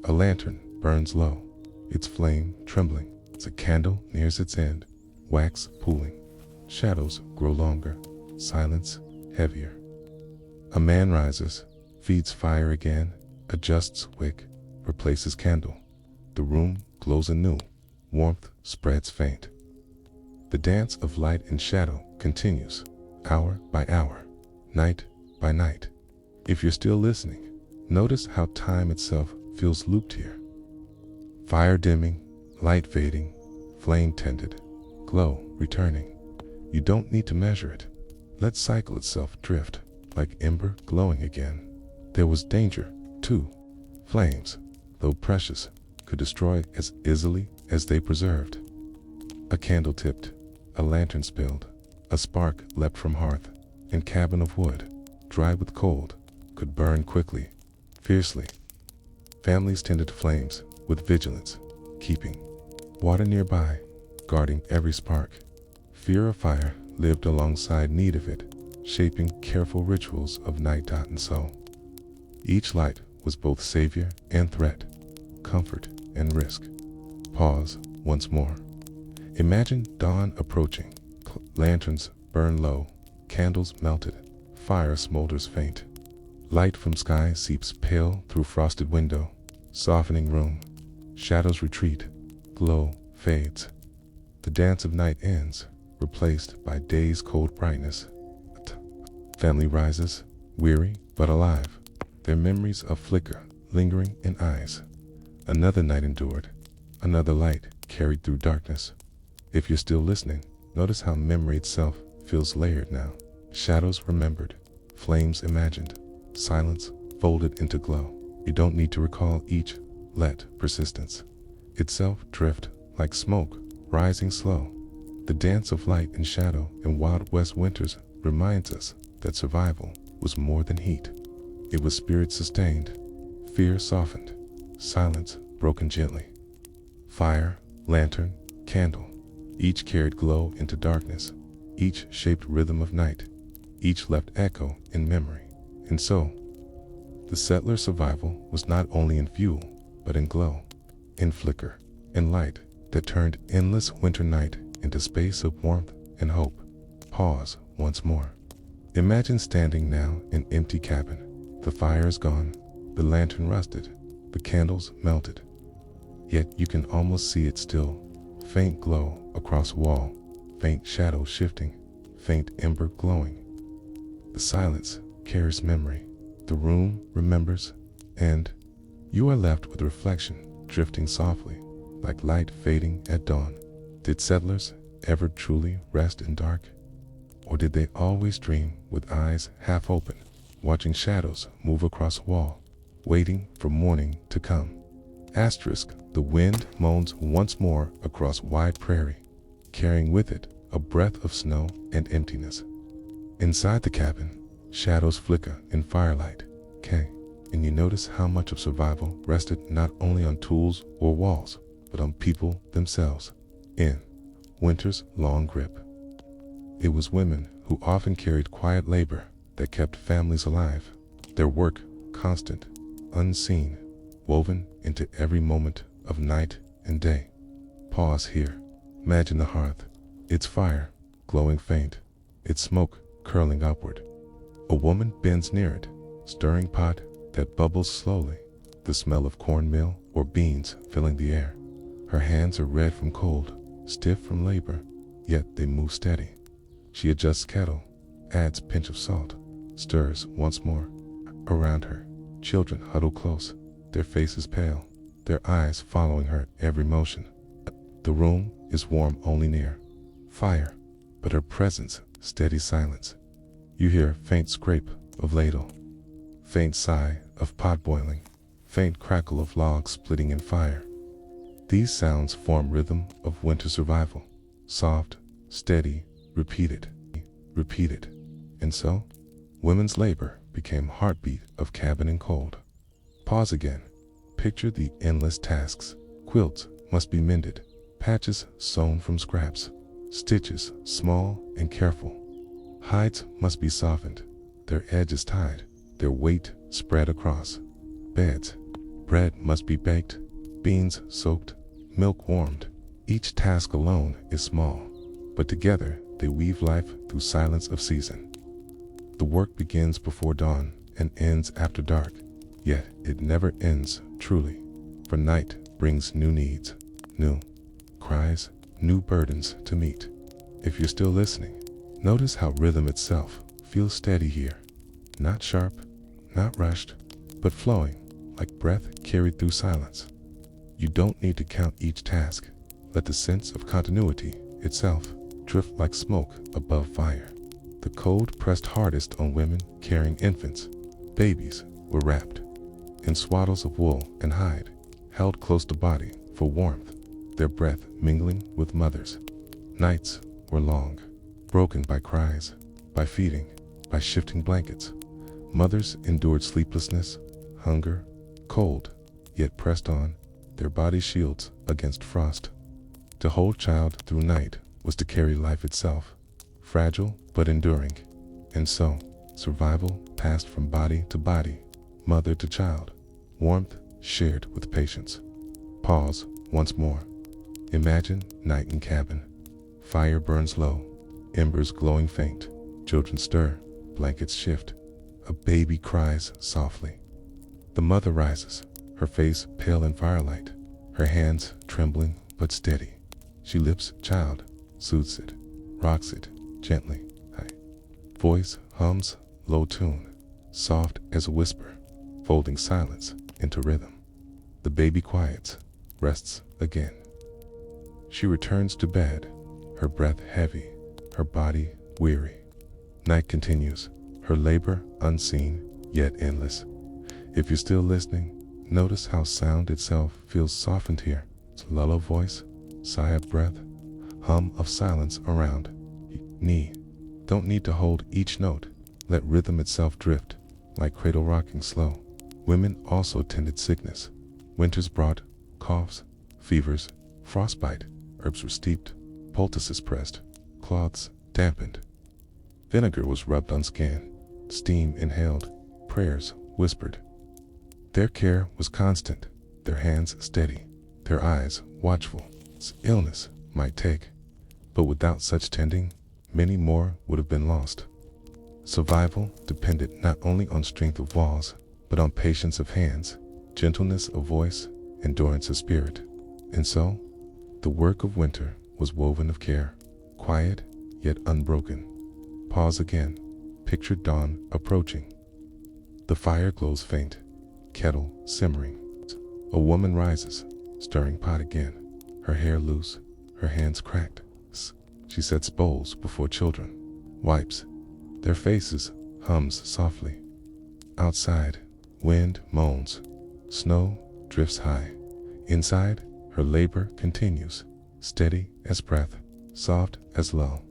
A lantern burns low, its flame trembling. As a candle nears its end, wax pooling. Shadows grow longer, silence heavier. A man rises, feeds fire again, adjusts wick, replaces candle. The room glows anew, warmth spreads faint. The dance of light and shadow continues, hour by hour, night by night. If you're still listening, notice how time itself feels looped here. Fire dimming, light fading, flame tended, glow returning. You don't need to measure it. Let cycle itself drift, like ember glowing again. There was danger, too. Flames, though precious, could destroy as easily as they preserved. A candle tipped, a lantern spilled, a spark leapt from hearth, and cabin of wood, dry with cold, could burn quickly, fiercely. Families tended to flames with vigilance, keeping water nearby, guarding every spark. Fear of fire lived alongside need of it, shaping careful rituals of night. And so, each light was both savior and threat, comfort and risk. Pause once more. Imagine dawn approaching. Lanterns burn low, candles melted, fire smolders faint. Light from sky seeps pale through frosted window, softening room. Shadows retreat, glow fades. The dance of night ends, replaced by day's cold brightness. Family rises, weary but alive, their memories of flicker lingering in eyes. Another night endured, another light carried through darkness. If you're still listening, notice how memory itself feels layered now. Shadows remembered, flames imagined, silence folded into glow. You don't need to recall each. Let persistence itself drift like smoke, rising slow. The dance of light and shadow in Wild West winters reminds us that survival was more than heat. It was spirit sustained, fear softened, silence broken gently. Fire, lantern, candle, each carried glow into darkness, each shaped rhythm of night, each left echo in memory. And so, the settler's survival was not only in fuel, but in glow, in flicker, in light, that turned endless winter night into space of warmth and hope. Pause once more. Imagine standing now in an empty cabin. The fire is gone, the lantern rusted, the candles melted. Yet you can almost see it still. Faint glow across wall, faint shadow shifting, faint ember glowing. The silence carries memory. The room remembers, and you are left with reflection drifting softly, like light fading at dawn. Did settlers ever truly rest in dark? Or did they always dream with eyes half open, watching shadows move across a wall, waiting for morning to come? Asterisk, the wind moans once more across wide prairie, carrying with it a breath of snow and emptiness. Inside the cabin, shadows flicker in firelight, and you notice how much of survival rested not only on tools or walls, but on people themselves, in winter's long grip. It was women who often carried quiet labor that kept families alive, their work constant, unseen, woven into every moment of night and day. Pause here. Imagine the hearth, its fire glowing faint, its smoke curling upward. A woman bends near it, stirring pot that bubbles slowly, the smell of cornmeal or beans filling the air. Her hands are red from cold, stiff from labor, yet they move steady. She adjusts kettle, adds pinch of salt, stirs once more. Around her, children huddle close, their faces pale, their eyes following her every motion. The room is warm only near fire, but her presence steady silence. You hear faint scrape of ladle, faint sigh of pot boiling, faint crackle of logs splitting in fire. These sounds form rhythm of winter survival, soft, steady, repeated. And so, women's labor became heartbeat of cabin and cold. Pause again. Picture the endless tasks. Quilts must be mended, patches sewn from scraps, stitches small and careful. Hides must be softened, their edges tied, their weight spread across. Beds. Bread must be baked, beans soaked, milk warmed. Each task alone is small, but together they weave life through silence of season. The work begins before dawn and ends after dark, yet it never ends truly, for night brings new needs, new cries, new burdens to meet. If you're still listening, notice how rhythm itself feels steady here, not sharp, not rushed, but flowing, like breath carried through silence. You don't need to count each task. Let the sense of continuity itself drift like smoke above fire. The cold pressed hardest on women carrying infants. Babies were wrapped in swaddles of wool and hide, held close to body for warmth, their breath mingling with mothers. Nights were long, broken by cries, by feeding, by shifting blankets. Mothers endured sleeplessness, hunger, cold, yet pressed on, their body shields against frost. To hold child through night was to carry life itself, fragile but enduring. And so, survival passed from body to body, mother to child, warmth shared with patience. Pause once more. Imagine night in cabin. Fire burns low, embers glowing faint. Children stir, blankets shift. A baby cries softly. The mother rises, her face pale in firelight, her hands trembling but steady. She lifts child, soothes it, rocks it gently. Voice hums low tune, soft as a whisper, folding silence into rhythm. The baby quiets, rests again. She returns to bed, her breath heavy, her body weary. Night continues, her labor unseen yet endless. If you're still listening, notice how sound itself feels softened here. Lull of voice, sigh of breath, hum of silence around. Don't need to hold each note. Let rhythm itself drift, like cradle rocking slow. Women also tended sickness. Winters brought coughs, fevers, frostbite. Herbs were steeped, poultices pressed, cloths dampened. Vinegar was rubbed on skin, steam inhaled, prayers whispered. Their care was constant, their hands steady, their eyes watchful. illness might take, but without such tending, many more would have been lost. Survival depended not only on strength of walls, but on patience of hands, gentleness of voice, endurance of spirit. And so, the work of winter was woven of care, quiet yet unbroken. Pause again. Picture dawn approaching. The fire glows faint, kettle simmering. A woman rises, stirring pot again, her hair loose, her hands cracked. She sets bowls before children, wipes their faces, hums softly. Outside, wind moans, snow drifts high. Inside, her labor continues, steady as breath, soft as lull.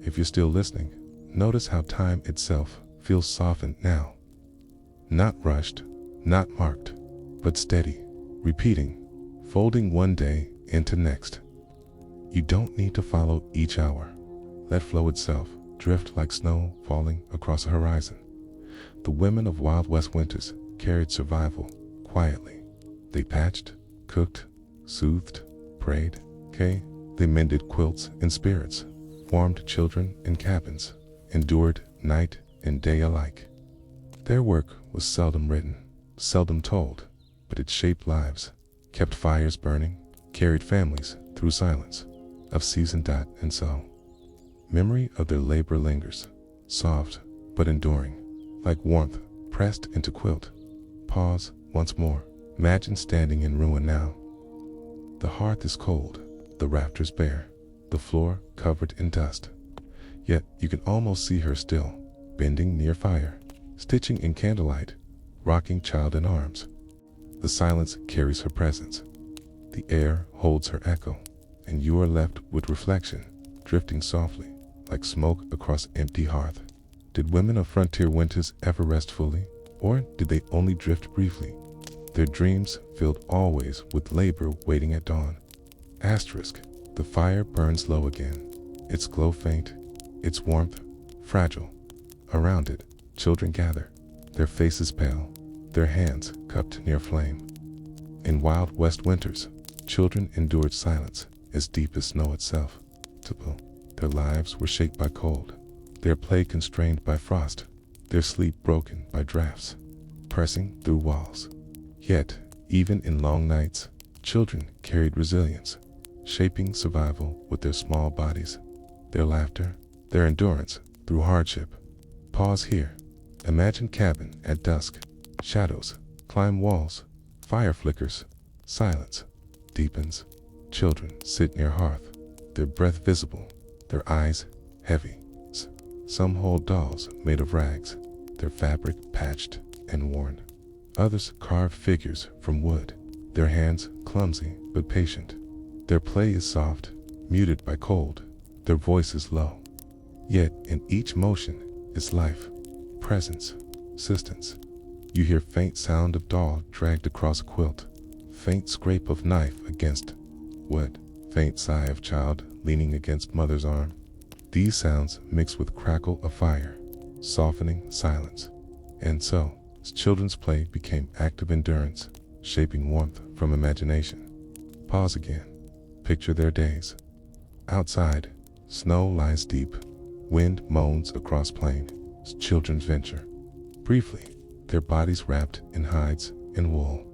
If you're still listening, notice how time itself feels softened now. Not rushed, not marked, but steady, repeating, folding one day into next. You don't need to follow each hour. Let flow itself drift like snow falling across a horizon. The women of Wild West winters carried survival quietly. They patched, cooked, soothed, prayed, they mended quilts and spirits, warmed children in cabins, endured night and day alike. Their work was seldom written, seldom told, but it shaped lives, kept fires burning, carried families through silence of season. And so, memory of their labor lingers, soft but enduring, like warmth pressed into quilt. Pause once more. Imagine standing in ruin now. The hearth is cold, the rafters bare, the floor covered in dust. Yet you can almost see her still, bending near fire, stitching in candlelight, rocking child in arms. The silence carries her presence. The air holds her echo, and you are left with reflection, drifting softly, like smoke across empty hearth. Did women of frontier winters ever rest fully, or did they only drift briefly? Their dreams filled always with labor waiting at dawn. Asterisk. The fire burns low again, its glow faint, its warmth fragile. Around it, children gather, their faces pale, their hands cupped near flame. In Wild West winters, children endured silence as deep as snow itself. Their lives were shaped by cold, their play constrained by frost, their sleep broken by drafts, pressing through walls. Yet, even in long nights, children carried resilience, shaping survival with their small bodies, their laughter, their endurance through hardship. Pause here. Imagine cabin at dusk, shadows climb walls, fire flickers, silence deepens. Children sit near hearth, their breath visible, their eyes heavy. Some hold dolls made of rags, their fabric patched and worn. Others carve figures from wood, their hands clumsy but patient. Their play is soft, muted by cold, their voices low. Yet in each motion is life, presence, assistance. You hear faint sound of doll dragged across a quilt, faint scrape of knife against wood, faint sigh of child leaning against mother's arm. These sounds mix with crackle of fire, softening silence. And so, children's play became active endurance, shaping warmth from imagination. Pause again. Picture their days. Outside, snow lies deep, wind moans across plain. Children venture. Briefly, their bodies wrapped in hides and wool.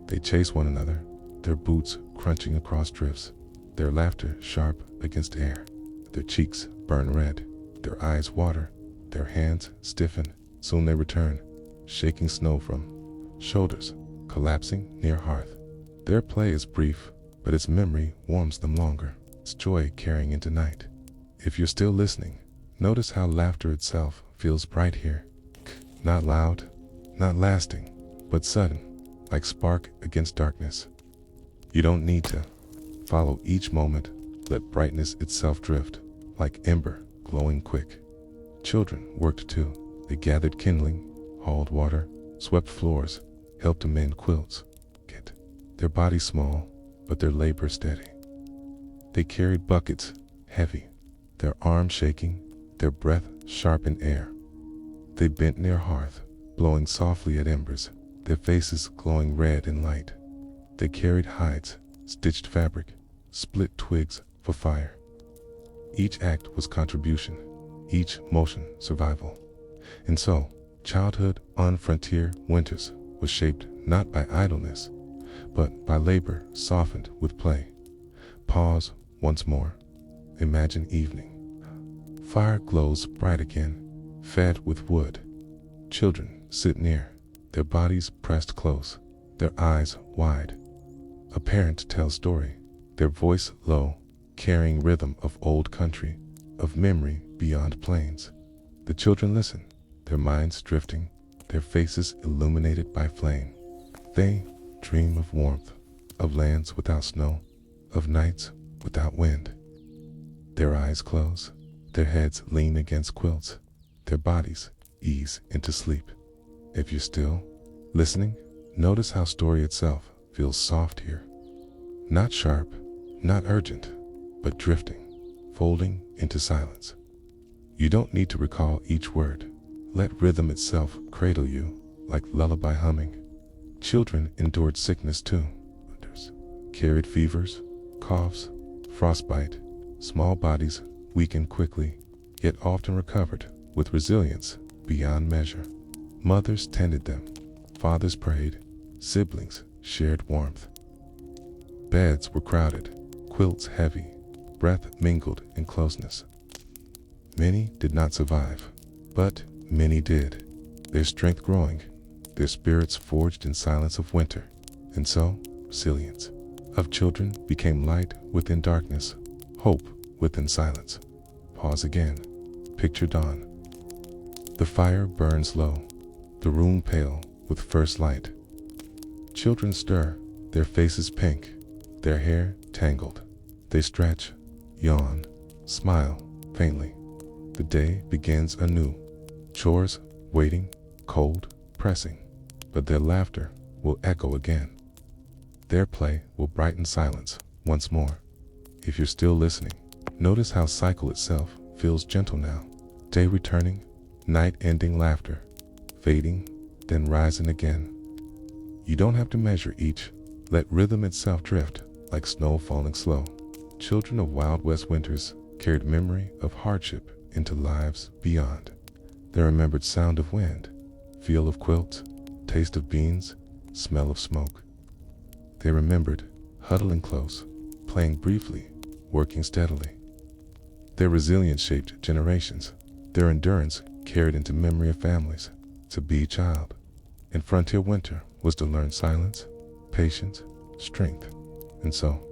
They chase one another, their boots crunching across drifts, their laughter sharp against air. Their cheeks burn red, their eyes water, their hands stiffen. Soon they return, shaking snow from shoulders, collapsing near hearth. Their play is brief, but its memory warms them longer, its joy carrying into night. If you're still listening, notice how laughter itself feels bright here. Not loud, not lasting, but sudden, like spark against darkness. You don't need to follow each moment. Let brightness itself drift, like ember glowing quick. Children worked too. They gathered kindling, hauled water, swept floors, helped to mend quilts. Their bodies small, but their labor steady. They carried buckets, heavy, their arms shaking, their breath sharp in air. They bent near hearth, blowing softly at embers, their faces glowing red in light. They carried hides, stitched fabric, split twigs for fire. Each act was contribution, each motion survival. And so, childhood on frontier winters was shaped not by idleness, but by labor softened with play. Pause once more. Imagine evening. Fire glows bright again, fed with wood. Children sit near, their bodies pressed close, their eyes wide. A parent tells story, their voice low, carrying rhythm of old country, of memory beyond plains. The children listen, their minds drifting, their faces illuminated by flame. They dream of warmth, of lands without snow, of nights without wind. Their eyes close, their heads lean against quilts, their bodies ease into sleep. If you're still listening, notice how story itself feels soft here. Not sharp, not urgent, but drifting, folding into silence. You don't need to recall each word. Let rhythm itself cradle you like lullaby humming. Children endured sickness too. Others carried fevers, coughs, frostbite. Small bodies weakened quickly, yet often recovered with resilience beyond measure. Mothers tended them, fathers prayed, siblings shared warmth. Beds were crowded, quilts heavy, breath mingled in closeness. Many did not survive, but many did, their strength growing, their spirits forged in silence of winter. And so, resilience of children became light within darkness, hope within silence. Pause again. Picture dawn. The fire burns low, the room pale with first light. Children stir, their faces pink, their hair tangled. They stretch, yawn, smile faintly. The day begins anew. Chores waiting, cold, pressing, but their laughter will echo again. Their play will brighten silence once more. If you're still listening, notice how cycle itself feels gentle now. Day returning, night ending laughter, fading, then rising again. You don't have to measure each. Let rhythm itself drift like snow falling slow. Children of Wild West winters carried memory of hardship into lives beyond. They remembered sound of wind, feel of quilts, taste of beans, smell of smoke. They remembered huddling close, playing briefly, working steadily. Their resilience shaped generations. Their endurance carried into memory of families. To be a child in frontier winter was to learn silence, patience, strength. And so,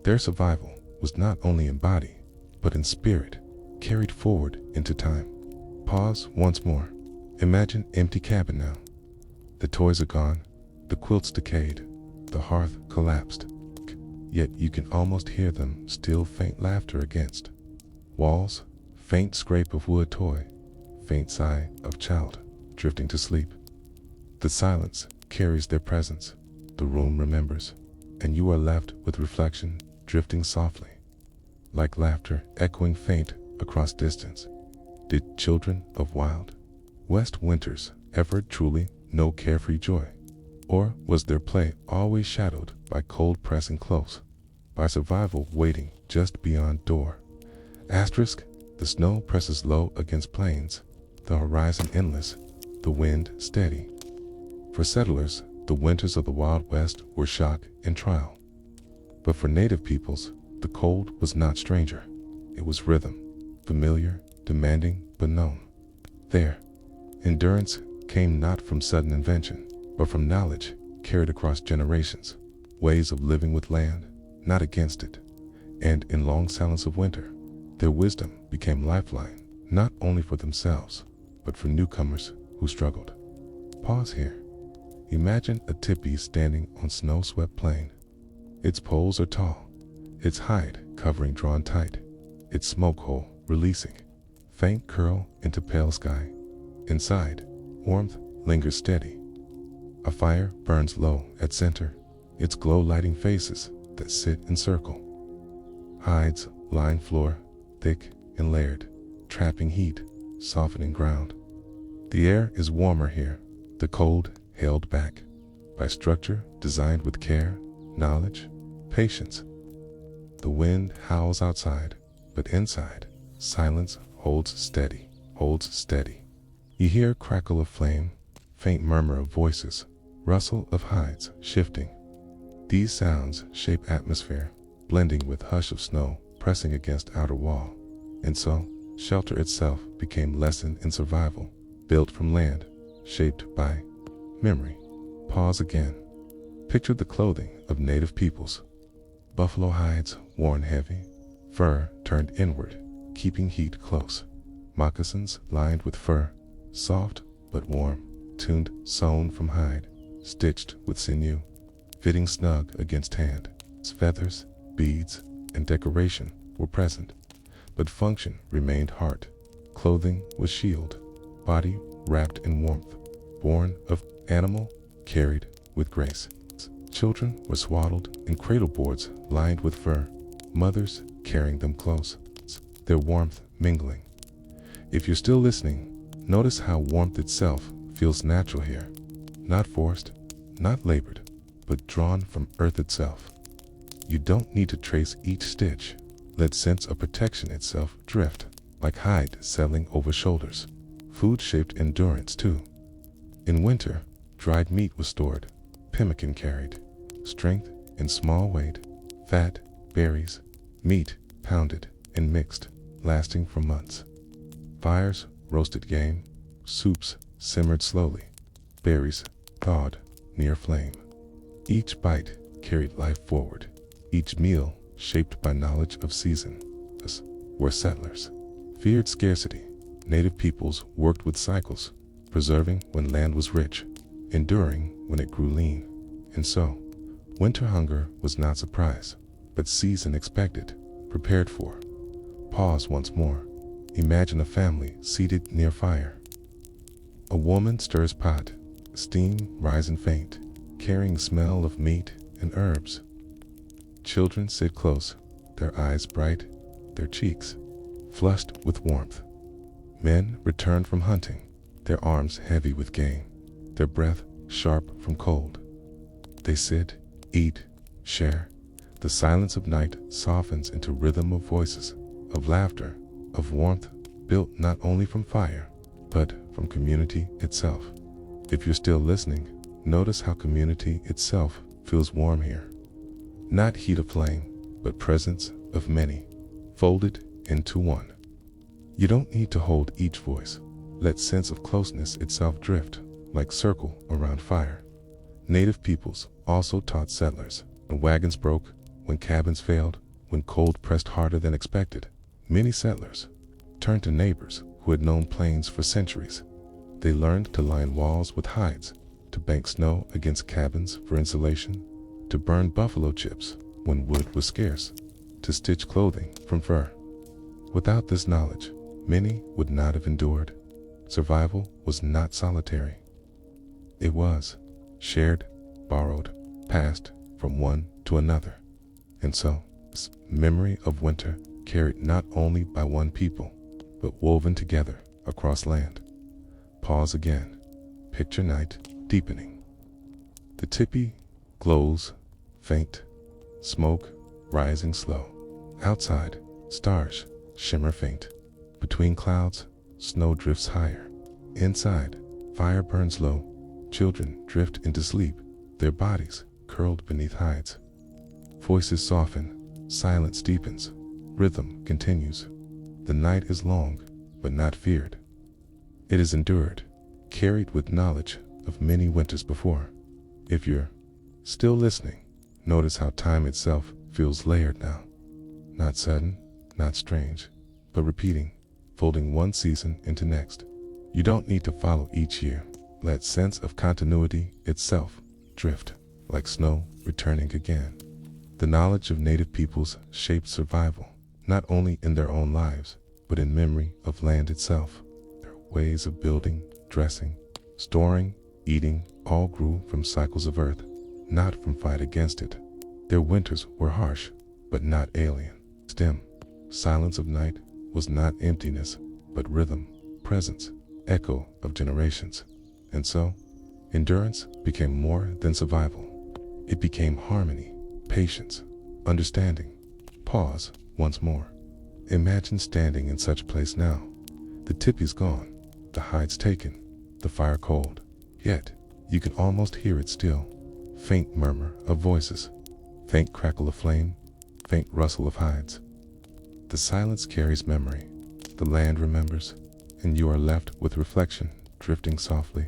their survival was not only in body, but in spirit, carried forward into time. Pause once more. Imagine empty cabin now. The toys are gone, the quilts decayed, the hearth collapsed. Yet you can almost hear them still faint laughter against walls, faint scrape of wood toy, faint sigh of child drifting to sleep. The silence carries their presence, the room remembers, and you are left with reflection drifting softly, like laughter echoing faint across distance. Did children of Wild West winters ever truly know carefree joy? Or was their play always shadowed by cold pressing close, by survival waiting just beyond door? Asterisk, the snow presses low against plains, the horizon endless, the wind steady. For settlers, the winters of the Wild West were shock and trial. But for native peoples, the cold was not stranger. It was rhythm, familiar, demanding, but known. There, endurance came not from sudden invention, but from knowledge carried across generations, ways of living with land, not against it. And in long silence of winter, their wisdom became lifeline, not only for themselves, but for newcomers who struggled. Pause here. Imagine a tipi standing on snow-swept plain. Its poles are tall, its hide covering drawn tight, its smoke hole releasing, faint curl into pale sky. Inside, warmth lingers steady. A fire burns low at center, its glow lighting faces that sit in circle. Hides line floor, thick and layered, trapping heat, softening ground. The air is warmer here, the cold held back by structure designed with care, knowledge, patience. The wind howls outside, but inside, silence holds steady, holds steady. You hear a crackle of flame, faint murmur of voices, rustle of hides shifting. These sounds shape atmosphere, blending with hush of snow pressing against outer wall. And so, shelter itself became lesson in survival, built from land, shaped by memory. Pause again. Picture the clothing of native peoples. Buffalo hides worn heavy, fur turned inward, keeping heat close. Moccasins lined with fur, soft but warm, tuned sewn from hide, stitched with sinew, fitting snug against hand. Feathers, beads, and decoration were present, but function remained heart. Clothing was shield, body wrapped in warmth, born of animal, carried with grace. Children were swaddled in cradle boards lined with fur, mothers carrying them close, their warmth mingling. If you're still listening, notice how warmth itself feels natural here, not forced, not labored, but drawn from earth itself. You don't need to trace each stitch. Let sense of protection itself drift, like hide settling over shoulders. Food shaped endurance too. In winter, dried meat was stored, pemmican carried, strength in small weight, fat, berries, meat pounded and mixed, lasting for months. Fires roasted game, soups simmered slowly, berries thawed near flame. Each bite carried life forward, each meal shaped by knowledge of season. Us were settlers, feared scarcity. Native peoples worked with cycles, preserving when land was rich, enduring when it grew lean. And so, winter hunger was not surprise, but season expected, prepared for. Pause once more. Imagine a family seated near fire. A woman stirs pot, steam rising faint, carrying smell of meat and herbs. Children sit close, their eyes bright, their cheeks flushed with warmth. Men return from hunting, their arms heavy with game, their breath sharp from cold. They sit, eat, share. The silence of night softens into rhythm of voices, of laughter, of warmth built not only from fire, but from community itself. If you're still listening, notice how community itself feels warm here. Not heat of flame, but presence of many, folded into one. You don't need to hold each voice. Let sense of closeness itself drift, like circle around fire. Native peoples also taught settlers. When wagons broke, when cabins failed, when cold pressed harder than expected, many settlers turned to neighbors who had known plains for centuries. They learned to line walls with hides, to bank snow against cabins for insulation, to burn buffalo chips when wood was scarce, to stitch clothing from fur. Without this knowledge, many would not have endured. Survival was not solitary. It was shared, borrowed, passed from one to another. And so, this memory of winter carried not only by one people, but woven together across land. Pause again. Picture night deepening. The tipi glows faint, smoke rising slow. Outside, stars shimmer faint. Between clouds, snow drifts higher. Inside, fire burns low. Children drift into sleep, their bodies curled beneath hides. Voices soften, silence deepens, rhythm continues. The night is long, but not feared. It is endured, carried with knowledge of many winters before. If you're still listening, notice how time itself feels layered now. Not sudden, not strange, but repeating, folding one season into next. You don't need to follow each year. Let sense of continuity itself drift, like snow returning again. The knowledge of native peoples shaped survival, not only in their own lives, but in memory of land itself. Their ways of building, dressing, storing, eating, all grew from cycles of earth, not from fight against it. Their winters were harsh, but not alien. Stem, silence of night was not emptiness, but rhythm, presence, echo of generations. And so, endurance became more than survival. It became harmony, patience, understanding. Pause once more. Imagine standing in such a place now. The tippy's gone, the hide's taken, the fire cold. Yet, you can almost hear it still. Faint murmur of voices, faint crackle of flame, faint rustle of hides. The silence carries memory. The land remembers, and you are left with reflection drifting softly.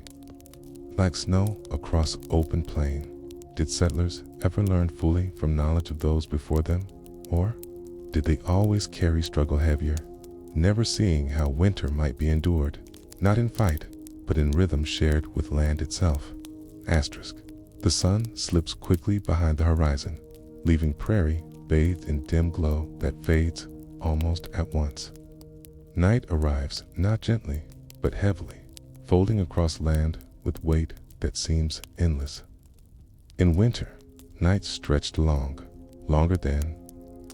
Like snow across open plain, did settlers ever learn fully from knowledge of those before them? Or did they always carry struggle heavier, never seeing how winter might be endured, not in fight, but in rhythm shared with land itself? Asterisk. The sun slips quickly behind the horizon, leaving prairie bathed in dim glow that fades almost at once. Night arrives not gently, but heavily, folding across land with weight that seems endless. In winter, nights stretched long, longer than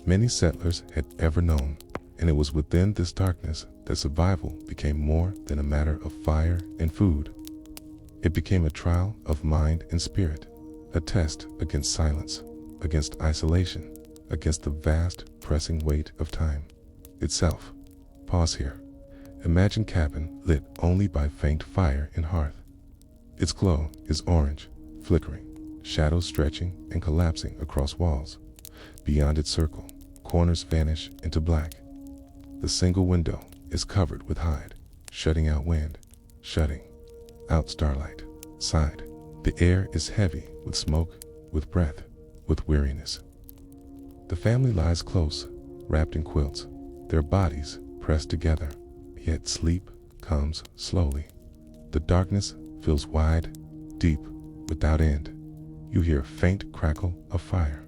many settlers had ever known, and it was within this darkness that survival became more than a matter of fire and food. It became a trial of mind and spirit, a test against silence, against isolation, against the vast, pressing weight of time itself. Pause here. Imagine cabin lit only by faint fire and hearth. Its glow is orange, flickering, shadows stretching and collapsing across walls. Beyond its circle, corners vanish into black. The single window is covered with hide, shutting out wind, shutting out starlight. Side. The air is heavy with smoke, with breath, with weariness. The family lies close, wrapped in quilts, their bodies pressed together, yet sleep comes slowly. The darkness feels wide, deep, without end. You hear faint crackle of fire,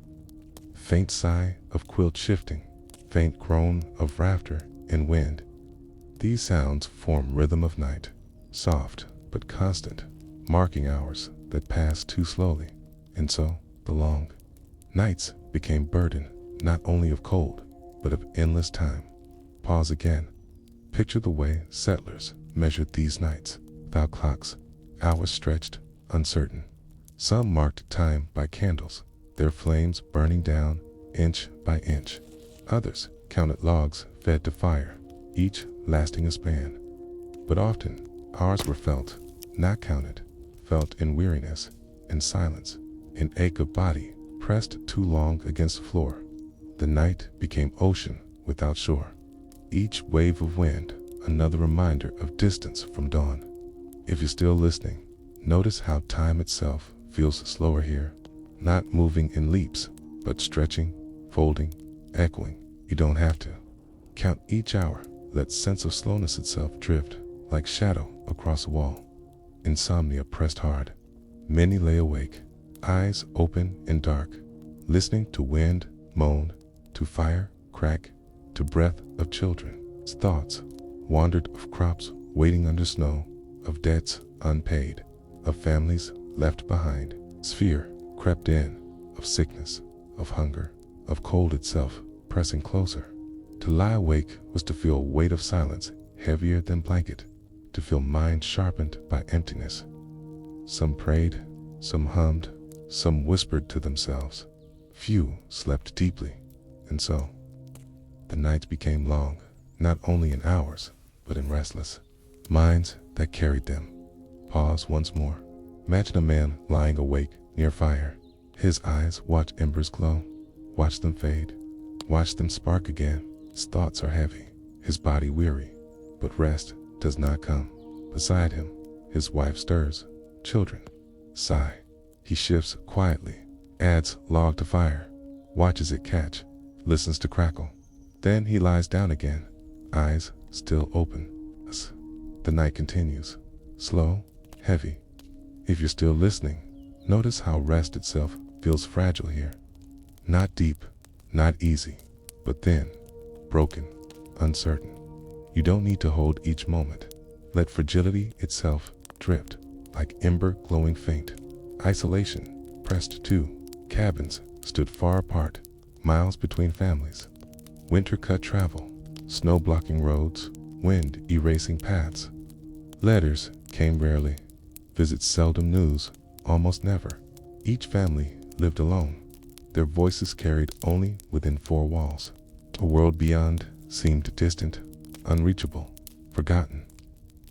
faint sigh of quilt shifting, faint groan of rafter and wind. These sounds form rhythm of night, soft but constant, marking hours that pass too slowly. And so, the long nights became burden not only of cold, but of endless time. Pause again. Picture the way settlers measured these nights, without clocks, hours stretched, uncertain. Some marked time by candles, their flames burning down inch by inch. Others counted logs fed to fire, each lasting a span. But often, hours were felt, not counted, felt in weariness, in silence, in ache of body pressed too long against the floor. The night became ocean without shore. Each wave of wind, another reminder of distance from dawn. If you're still listening, notice how time itself feels slower here, not moving in leaps, but stretching, folding, echoing. You don't have to count each hour. Let sense of slowness itself drift like shadow across a wall. Insomnia pressed hard. Many lay awake, eyes open and dark, listening to wind moan, to fire crack, to breath of children's thoughts wandered of crops waiting under snow, of debts unpaid, of families left behind. Fear crept in, of sickness, of hunger, of cold itself pressing closer. To lie awake was to feel a weight of silence heavier than blanket, to feel mind sharpened by emptiness. Some prayed, some hummed, some whispered to themselves. Few slept deeply, and so the nights became long, not only in hours, but in restless minds that carried them. Pause once more. Imagine a man lying awake near fire. His eyes watch embers glow, watch them fade, watch them spark again. His thoughts are heavy, his body weary, but rest does not come. Beside him, his wife stirs, children sigh. He shifts quietly, adds log to fire, watches it catch, listens to crackle. Then he lies down again, eyes still open. The night continues, slow, heavy. If you're still listening, notice how rest itself feels fragile here. Not deep, not easy, but thin, broken, uncertain. You don't need to hold each moment. Let fragility itself drift, like ember glowing faint. Isolation pressed too. Cabins stood far apart, miles between families. Winter cut travel, snow blocking roads, wind erasing paths. Letters came rarely, visits seldom, news almost never. Each family lived alone, their voices carried only within four walls. A world beyond seemed distant, unreachable, forgotten.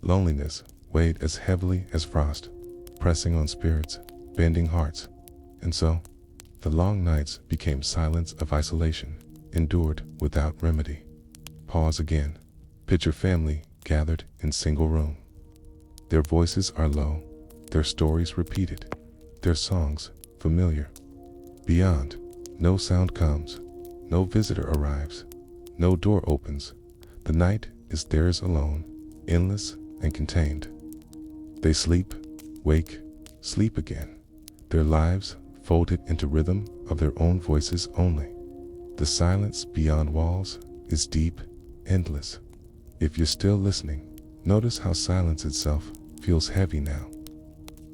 Loneliness weighed as heavily as frost, pressing on spirits, bending hearts. And so, the long nights became silence of isolation, endured without remedy. Pause again. Picture family gathered in single room. Their voices are low, their stories repeated, their songs familiar. Beyond, no sound comes, no visitor arrives, no door opens. The night is theirs alone, endless and contained. They sleep, wake, sleep again, their lives folded into rhythm of their own voices only. The silence beyond walls is deep, endless. If you're still listening, notice how silence itself feels heavy now.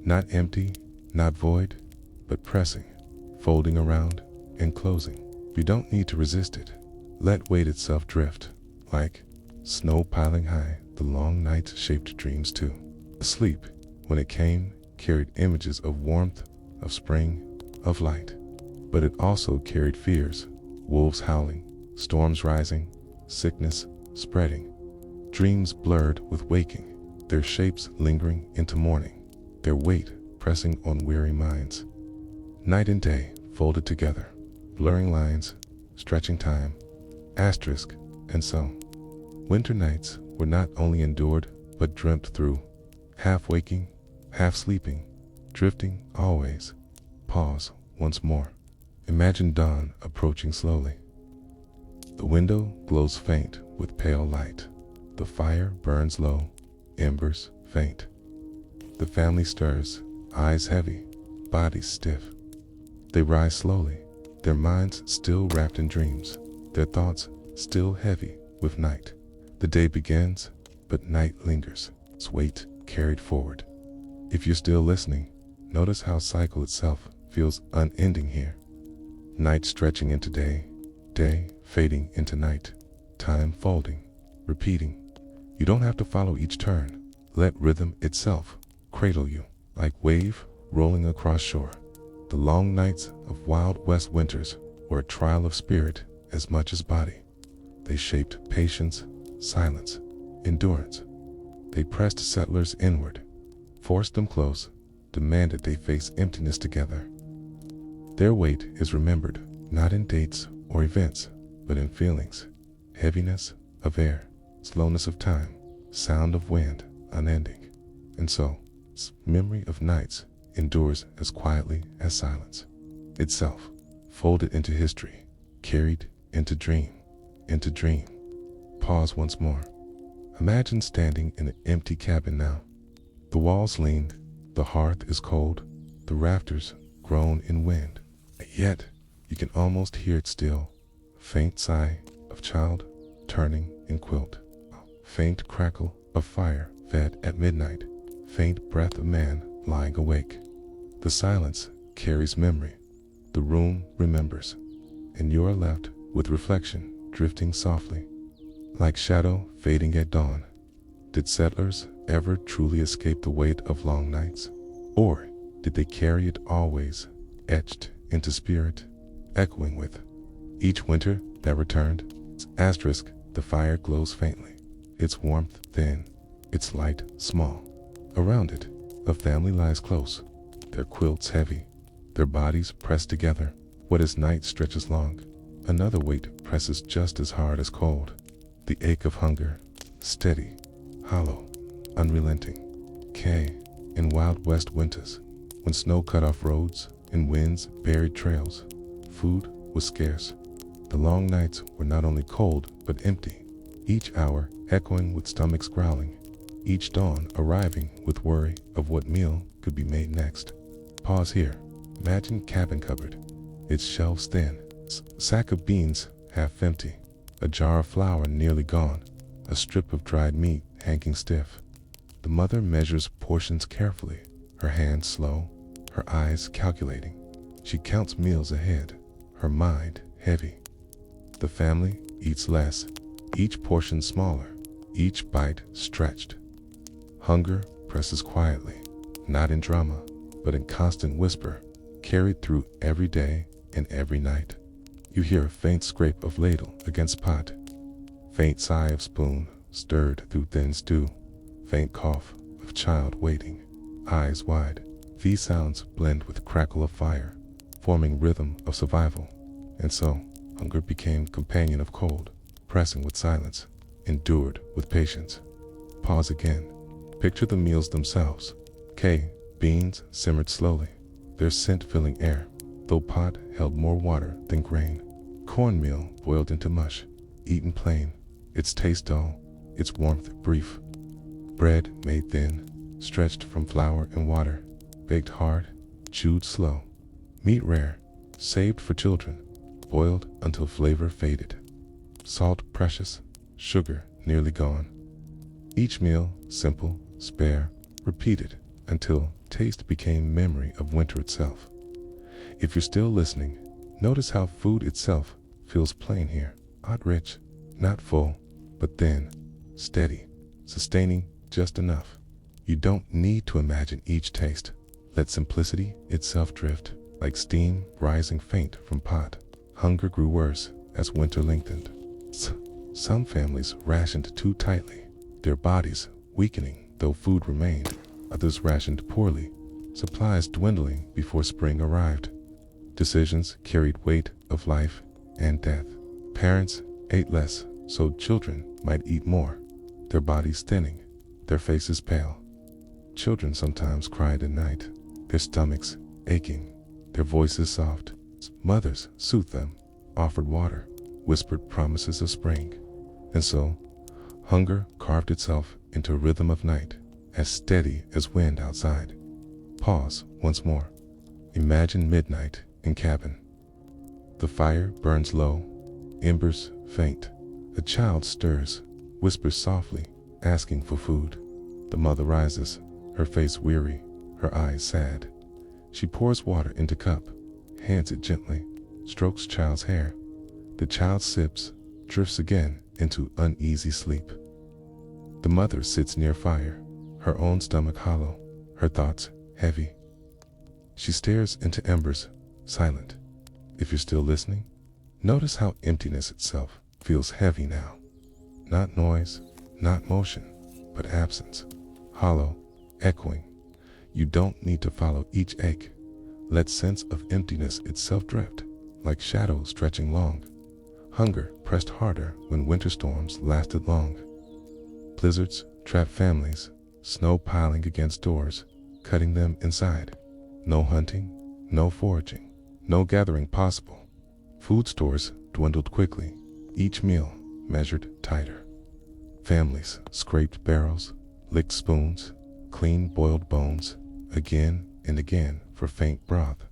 Not empty, not void, but pressing, folding around and closing. You don't need to resist it. Let weight itself drift, like snow piling high. The long nights shaped dreams too. Sleep, when it came, carried images of warmth, of spring, of light. But it also carried fears, wolves howling, storms rising, sickness spreading. Dreams blurred with waking, their shapes lingering into morning, their weight pressing on weary minds. Night and day folded together, blurring lines, stretching time, asterisk, and so. Winter nights were not only endured, but dreamt through, half waking, half sleeping, drifting always. Pause once more. Imagine dawn approaching slowly. The window glows faint with pale light. The fire burns low, embers faint. The family stirs, eyes heavy, bodies stiff. They rise slowly, their minds still wrapped in dreams, their thoughts still heavy with night. The day begins, but night lingers, its weight carried forward. If you're still listening, notice how cycle itself feels unending here. Night stretching into day, day fading into night, time folding, repeating. You don't have to follow each turn. Let rhythm itself cradle you, like wave rolling across shore. The long nights of Wild West winters were a trial of spirit as much as body. They shaped patience, silence, endurance. They pressed settlers inward, forced them close, demanded they face emptiness together. Their weight is remembered, not in dates or events, but in feelings, heaviness of air, slowness of time, sound of wind, unending. And so, memory of nights endures as quietly as silence itself, folded into history, carried into dream, into dream. Pause once more. Imagine standing in an empty cabin now. The walls lean, the hearth is cold, the rafters groan in wind. Yet, you can almost hear it still. A faint sigh of child turning in quilt. A faint crackle of fire fed at midnight. Faint breath of man lying awake. The silence carries memory. The room remembers. And you are left with reflection drifting softly, like shadow fading at dawn. Did settlers ever truly escape the weight of long nights? Or did they carry it always, etched into spirit, echoing with each winter that returned? Asterisk, the fire glows faintly, its warmth thin, its light small. Around it, a family lies close, their quilts heavy, their bodies pressed together. What as night stretches long, another weight presses just as hard as cold. The ache of hunger, steady, hollow, unrelenting. In Wild West winters, when snow cut off roads and winds buried trails, food was scarce. The long nights were not only cold but empty, each hour echoing with stomachs growling, each dawn arriving with worry of what meal could be made next. Pause here. Imagine cabin cupboard, its shelves thin, sack of beans half empty, a jar of flour nearly gone, a strip of dried meat hanging stiff. The mother measures portions carefully, her hands slow, her eyes calculating. She counts meals ahead, her mind heavy. The family eats less, each portion smaller, each bite stretched. Hunger presses quietly, not in drama, but in constant whisper, carried through every day and every night, you hear a faint scrape of ladle against pot, faint sigh of spoon stirred through thin stew, faint cough of child waiting, eyes wide. These sounds blend with crackle of fire, forming rhythm of survival. And so, hunger became companion of cold, pressing with silence, endured with patience. Pause again. Picture the meals themselves. Beans simmered slowly, their scent filling air, though pot held more water than grain. Cornmeal boiled into mush, eaten plain, its taste dull, its warmth brief. Bread made thin, stretched from flour and water, baked hard, chewed slow. Meat rare, saved for children, boiled until flavor faded. Salt precious, sugar nearly gone. Each meal simple, spare, repeated until taste became memory of winter itself. If you're still listening, notice how food itself feels plain here, not rich, not full, but thin, steady, sustaining just enough. You don't need to imagine each taste. Let simplicity itself drift, like steam rising faint from pot. Hunger grew worse as winter lengthened. Some families rationed too tightly, their bodies weakening though food remained. Others rationed poorly, supplies dwindling before spring arrived. Decisions carried weight of life and death. Parents ate less so children might eat more, their bodies thinning, their faces pale. Children sometimes cried at night, their stomachs aching, their voices soft. Mothers soothed them, offered water, whispered promises of spring. And so, hunger carved itself into a rhythm of night, as steady as wind outside. Pause once more. Imagine midnight in cabin. The fire burns low, embers faint. A child stirs, whispers softly, asking for food. The mother rises, her face weary, her eyes sad. She pours water into cup, hands it gently, strokes child's hair. The child sips, drifts again into uneasy sleep. The mother sits near fire, her own stomach hollow, her thoughts heavy. She stares into embers, silent. If you're still listening, notice how emptiness itself feels heavy now. Not noise, not motion, but absence. Hollow, echoing. You don't need to follow each ache. Let sense of emptiness itself drift, like shadows stretching long. Hunger pressed harder when winter storms lasted long. Blizzards trapped families, snow piling against doors, cutting them inside. No hunting, no foraging, no gathering possible. Food stores dwindled quickly, each meal measured tighter. Families scraped barrels, licked spoons, cleaned boiled bones, again and again for faint broth.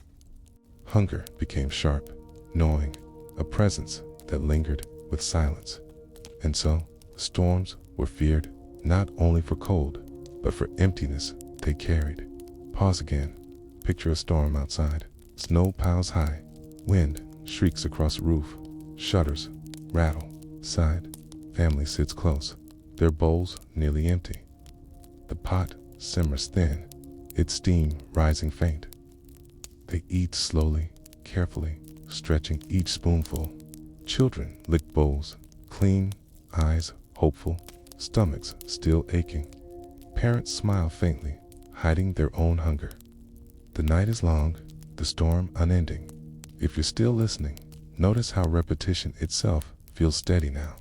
Hunger became sharp, gnawing, a presence that lingered with silence. And so, storms were feared not only for cold, but for emptiness they carried. Pause again. Picture a storm outside. Snow piles high. Wind shrieks across the roof. Shutters rattle. Side. Family sits close, their bowls nearly empty. The pot simmers thin, its steam rising faint. They eat slowly, carefully, stretching each spoonful. Children lick bowls, clean, eyes hopeful, stomachs still aching. Parents smile faintly, hiding their own hunger. The night is long, the storm unending. If you're still listening, notice how repetition itself feels steady now.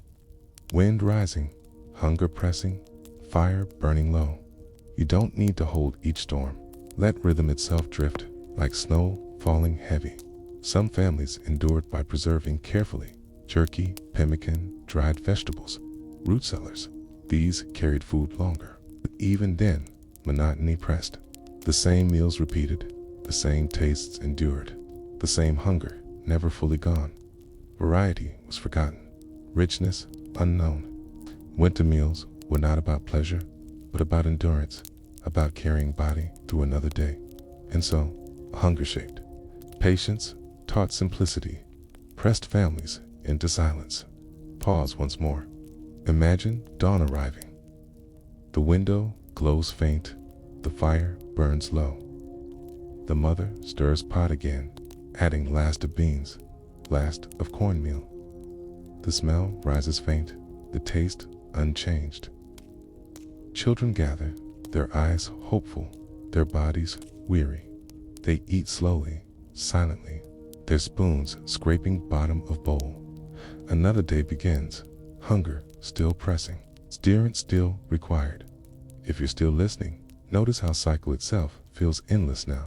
Wind rising, hunger pressing, fire burning low. You don't need to hold each storm. Let rhythm itself drift, like snow falling heavy. Some families endured by preserving carefully jerky, pemmican, dried vegetables, root cellars. These carried food longer. But even then, monotony pressed. The same meals repeated, the same tastes endured, the same hunger never fully gone. Variety was forgotten, richness unknown. Winter meals were not about pleasure, but about endurance, about carrying body through another day. And so, hunger shaped. Patience taught simplicity, pressed families into silence. Pause once more. Imagine dawn arriving. The window glows faint, the fire burns low. The mother stirs pot again, adding last of beans, last of cornmeal. The smell rises faint, the taste unchanged. Children gather, their eyes hopeful, their bodies weary. They eat slowly, silently, their spoons scraping bottom of bowl. Another day begins, hunger still pressing, steering still required. If you're still listening, notice how cycle itself feels endless now.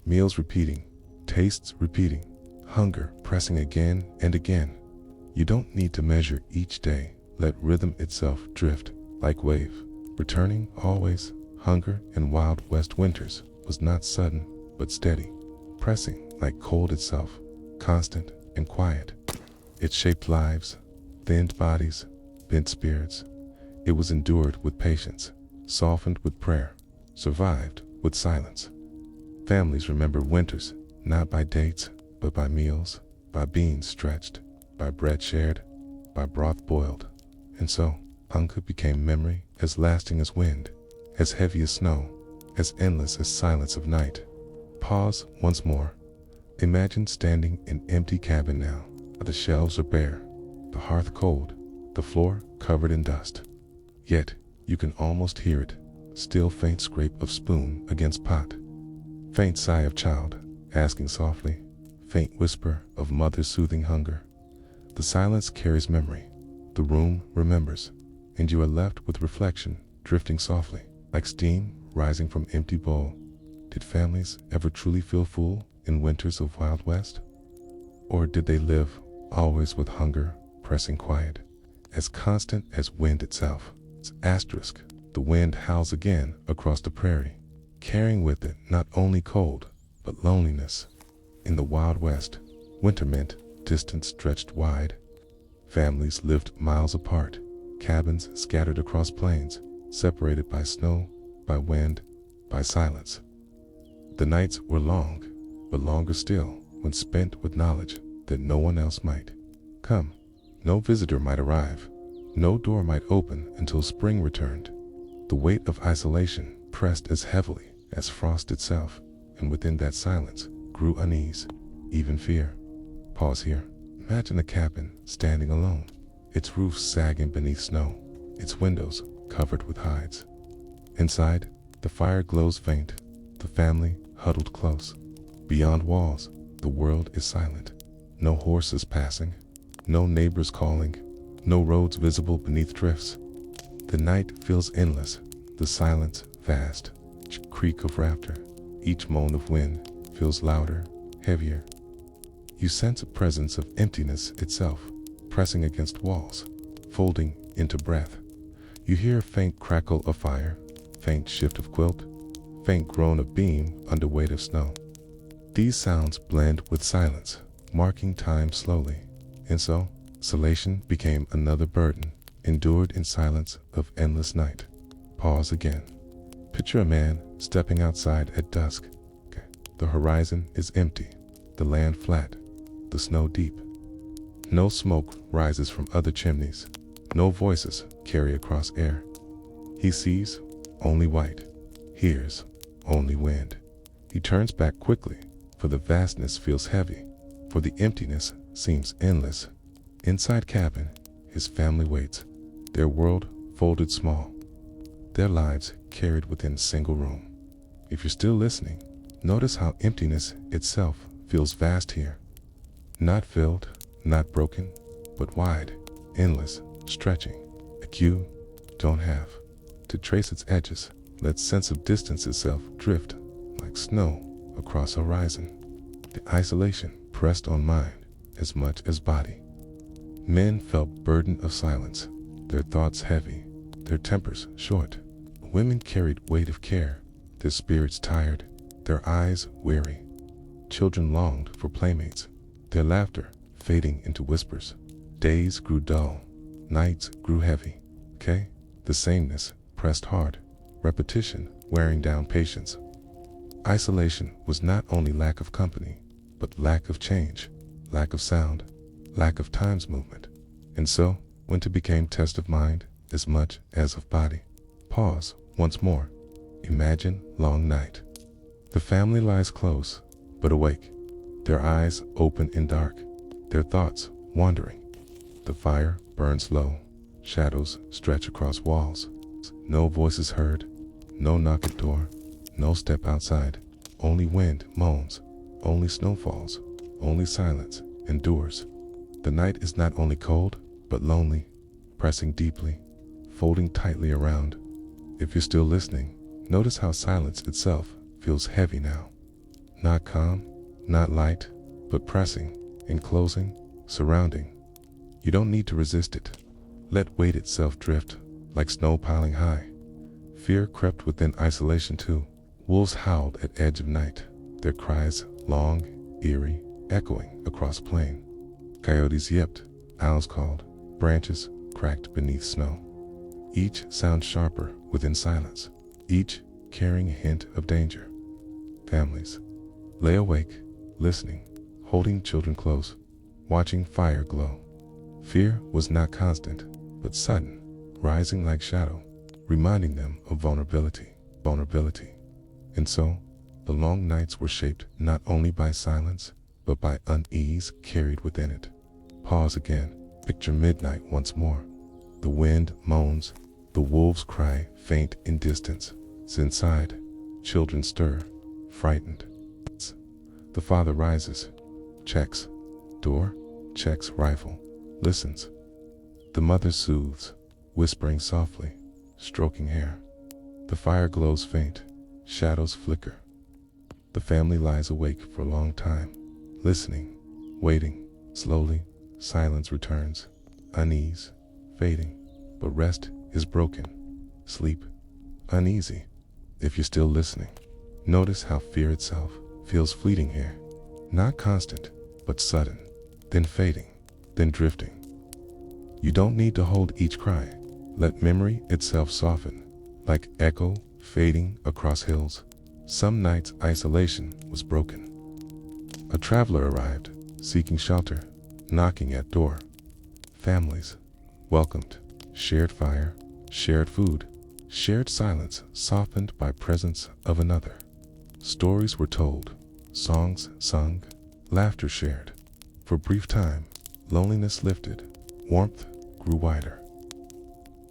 Meals repeating, tastes repeating, hunger pressing again and again. You don't need to measure each day, let rhythm itself drift like wave. Returning always, hunger in Wild West winters was not sudden but steady, pressing like cold itself, constant and quiet. It shaped lives, thinned bodies, bent spirits. It was endured with patience, softened with prayer, survived with silence. Families remember winters not by dates, but by meals, by beans stretched, by bread shared, by broth boiled. And so, hunger became memory as lasting as wind, as heavy as snow, as endless as silence of night. Pause once more. Imagine standing in an empty cabin now. The shelves are bare, the hearth cold, the floor covered in dust. Yet, you can almost hear it, still faint scrape of spoon against pot. Faint sigh of child, asking softly, faint whisper of mother's soothing hunger. The silence carries memory, the room remembers, and you are left with reflection drifting softly, like steam rising from empty bowl. Did families ever truly feel full in winters of Wild West? Or did they live always with hunger pressing quiet, as constant as wind itself? It's asterisk. The wind howls again across the prairie, carrying with it not only cold, but loneliness. In the Wild West, winter meant distance stretched wide. Families lived miles apart, cabins scattered across plains, separated by snow, by wind, by silence. The nights were long, but longer still when spent with knowledge that no one else might come. No visitor might arrive, no door might open until spring returned. The weight of isolation pressed as heavily as frost itself, and within that silence grew unease, even fear. Pause here. Imagine a cabin standing alone, its roof sagging beneath snow, its windows covered with hides. Inside, the fire glows faint, the family huddled close. Beyond walls, the world is silent. No horses passing, no neighbors calling, no roads visible beneath drifts. The night feels endless, the silence vast. Each creak of rafter, each moan of wind feels louder, heavier. You sense a presence of emptiness itself, pressing against walls, folding into breath. You hear a faint crackle of fire, faint shift of quilt, faint groan of beam under weight of snow. These sounds blend with silence, marking time slowly, and so isolation became another burden, endured in silence of endless night. Pause again. Picture a man stepping outside at dusk. The horizon is empty, the land flat, the snow deep. No smoke rises from other chimneys, no voices carry across air. He sees only white, hears only wind. He turns back quickly, for the vastness feels heavy, for the emptiness seems endless. Inside cabin, his family waits, their world folded small, their lives carried within single room. If you're still listening, notice how emptiness itself feels vast here. Not filled, not broken, but wide, endless, stretching. Like you don't have to trace its edges, let sense of distance itself drift like snow across horizon. The isolation pressed on mind as much as body. Men felt burden of silence, their thoughts heavy, their tempers short. Women carried weight of care, their spirits tired, their eyes weary. Children longed for playmates, their laughter fading into whispers. Days grew dull, nights grew heavy. The sameness pressed hard, repetition wearing down patience. Isolation was not only lack of company, but lack of change, lack of sound, lack of time's movement. And so, winter became test of mind as much as of body. Pause once more. Imagine long night. The family lies close, but awake. their eyes open and dark, their thoughts wandering. The fire burns low, shadows stretch across walls. No voices heard, no knock at door, no step outside. Only wind moans, only snow falls, only silence endures. The night is not only cold, but lonely, pressing deeply, folding tightly around. If you're still listening, notice how silence itself feels heavy now. Not calm, not light, but pressing, enclosing, surrounding. You don't need to resist it. Let weight itself drift, like snow piling high. Fear crept within isolation too. Wolves howled at edge of night, their cries long, eerie, echoing across plain. Coyotes yipped, owls called, branches cracked beneath snow. Each sound sharper within silence, each carrying a hint of danger. Families lay awake, listening, holding children close, watching fire glow. Fear was not constant, but sudden, rising like shadow, reminding them of vulnerability. And so, the long nights were shaped not only by silence, but by unease carried within it. Pause again, picture midnight once more. The wind moans, the wolves cry faint in distance. Inside, children stir, frightened. The father rises, checks door, checks rifle, listens. The mother soothes, whispering softly, stroking hair. The fire glows faint, shadows flicker. The family lies awake for a long time, listening, waiting. Slowly, silence returns, unease, fading, but rest is broken. Sleep, uneasy. If you're still listening, notice how fear itself feels fleeting here. Not constant, but sudden, then fading, then drifting. You don't need to hold each cry. Let memory itself soften, like echo fading across hills. Some nights isolation was broken. A traveler arrived, seeking shelter, knocking at door. Families welcomed, shared fire, shared food, shared silence softened by presence of another. Stories were told, songs sung, laughter shared. For brief time, loneliness lifted, warmth grew wider.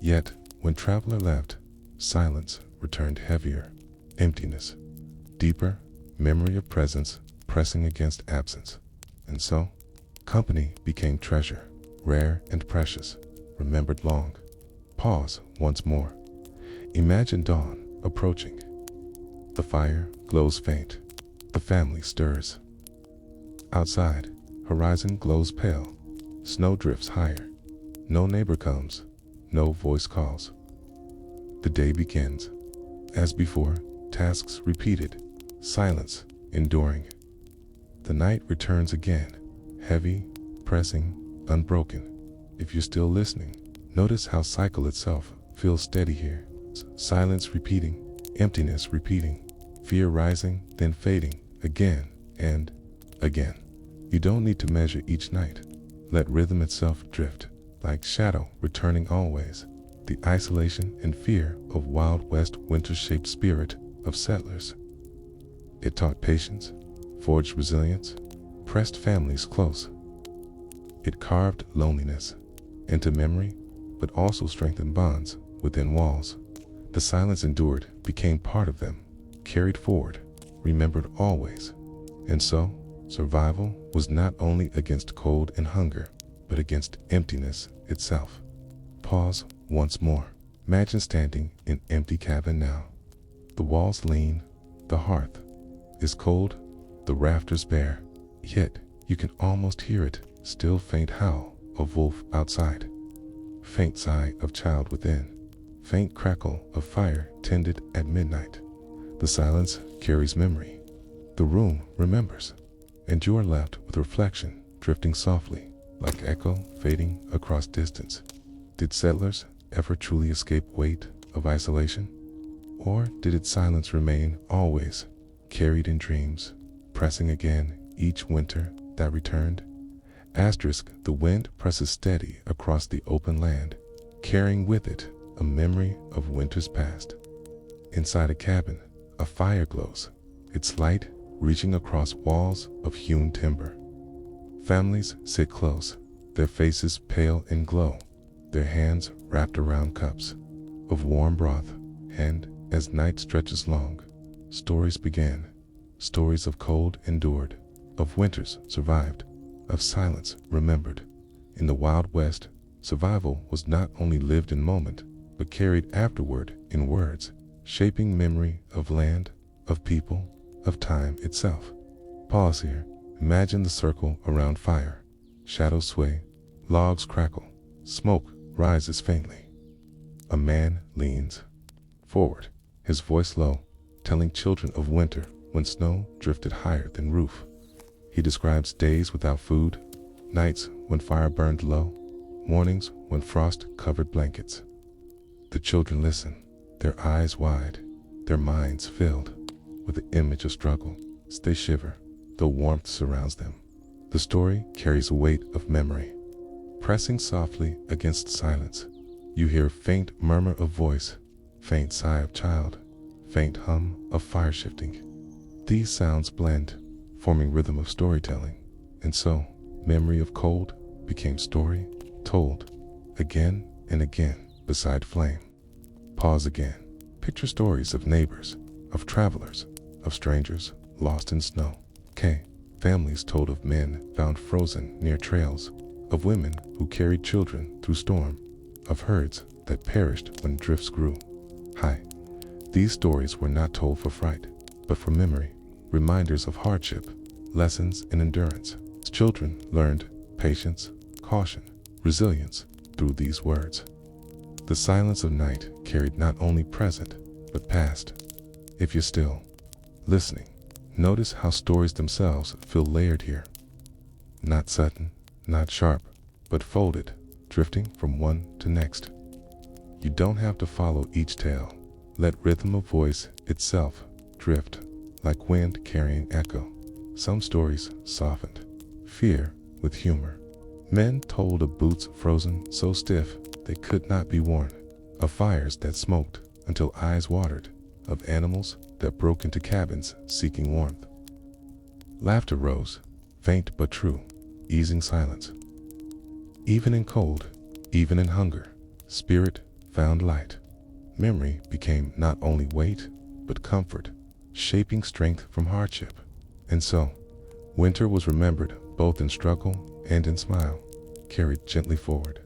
Yet, when traveler left, silence returned heavier, emptiness, deeper, memory of presence pressing against absence. And so, company became treasure, rare and precious, remembered long. Pause once more. Imagine dawn approaching. The fire glows faint. The family stirs. Outside, horizon glows pale. Snow drifts higher. No neighbor comes. No voice calls. The day begins. As before, tasks repeated. Silence enduring. The night returns again. Heavy, pressing, unbroken. If you're still listening, notice how cycle itself feels steady here. Silence repeating, emptiness repeating, fear rising, then fading, again and again. You don't need to measure each night. Let rhythm itself drift, like shadow returning always. The isolation and fear of Wild West winter-shaped spirit of settlers. It taught patience, forged resilience, pressed families close. It carved loneliness into memory, but also strengthened bonds within walls. The silence endured, became part of them, carried forward, remembered always. And so, survival was not only against cold and hunger, but against emptiness itself. Pause once more. Imagine standing in an empty cabin now. The walls lean, the hearth is cold, the rafters bare, yet you can almost hear it, still faint howl of wolf outside, faint sigh of child within, faint crackle of fire tended at midnight. The silence carries memory. The room remembers, and you are left with reflection drifting softly, like echo fading across distance. Did settlers ever truly escape weight of isolation? Or did its silence remain always, carried in dreams, pressing again each winter that returned? Asterisk, the wind presses steady across the open land, carrying with it a memory of winters past. Inside a cabin, a fire glows, its light reaching across walls of hewn timber. Families sit close, their faces pale and glow, their hands wrapped around cups of warm broth, and as night stretches long, stories begin. Stories of cold endured, of winters survived, of silence remembered. In the Wild West, survival was not only lived in moment, but carried afterward in words, shaping memory of land, of people, of time itself. Pause here. Imagine the circle around fire. Shadows sway, logs crackle, smoke rises faintly. A man leans forward, his voice low, telling children of winter when snow drifted higher than roof. He describes days without food, nights when fire burned low, mornings when frost covered blankets. The children listen, their eyes wide, their minds filled with the image of struggle. They shiver, though warmth surrounds them. The story carries a weight of memory. Pressing softly against silence, you hear faint murmur of voice, faint sigh of child, faint hum of fire shifting. These sounds blend, forming rhythm of storytelling, and so memory of cold became story told again and again beside flame. Pause again. Picture stories of neighbors, of travelers, of strangers lost in snow. Families told of men found frozen near trails, of women who carried children through storm, of herds that perished when drifts grew high. These stories were not told for fright, but for memory, reminders of hardship, lessons in endurance. Children learned patience, caution, resilience through these words. The silence of night carried not only present, but past. If you're still listening, notice how stories themselves feel layered here. Not sudden, not sharp, but folded, drifting from one to next. You don't have to follow each tale. Let rhythm of voice itself drift, like wind carrying echo. Some stories softened fear with humor. Men told of boots frozen so stiff they could not be worn, of fires that smoked until eyes watered, of animals that broke into cabins seeking warmth. Laughter rose, faint but true, easing silence. Even in cold, even in hunger, spirit found light. Memory became not only weight, but comfort, shaping strength from hardship. And so, winter was remembered both in struggle and in smile, carried gently forward.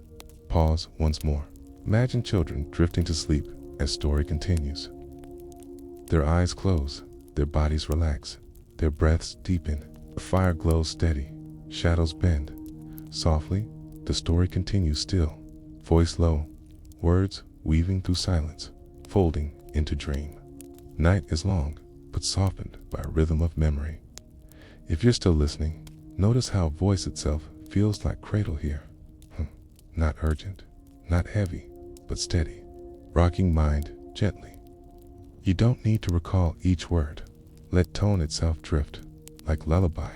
Pause once more. Imagine children drifting to sleep as story continues. Their eyes close, their bodies relax, their breaths deepen. The fire glows steady, shadows bend. Softly, the story continues still, voice low, words weaving through silence, folding into dream. Night is long, but softened by a rhythm of memory. If you're still listening, notice how voice itself feels like cradle here. Not urgent, not heavy, but steady, rocking mind gently. You don't need to recall each word. Let tone itself drift, like lullaby.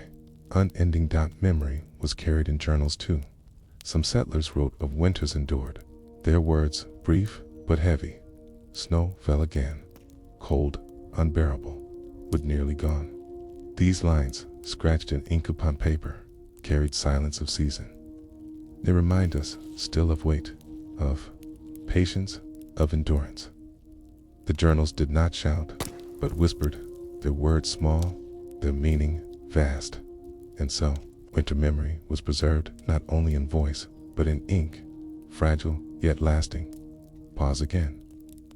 Unending doubt memory was carried in journals too. Some settlers wrote of winters endured, their words brief but heavy. Snow fell again, cold, unbearable, but nearly gone. These lines, scratched in ink upon paper, carried silence of season. They remind us still of weight, of patience, of endurance. The journals did not shout, but whispered, their words small, their meaning vast. And so, winter memory was preserved not only in voice, but in ink, fragile yet lasting. Pause again.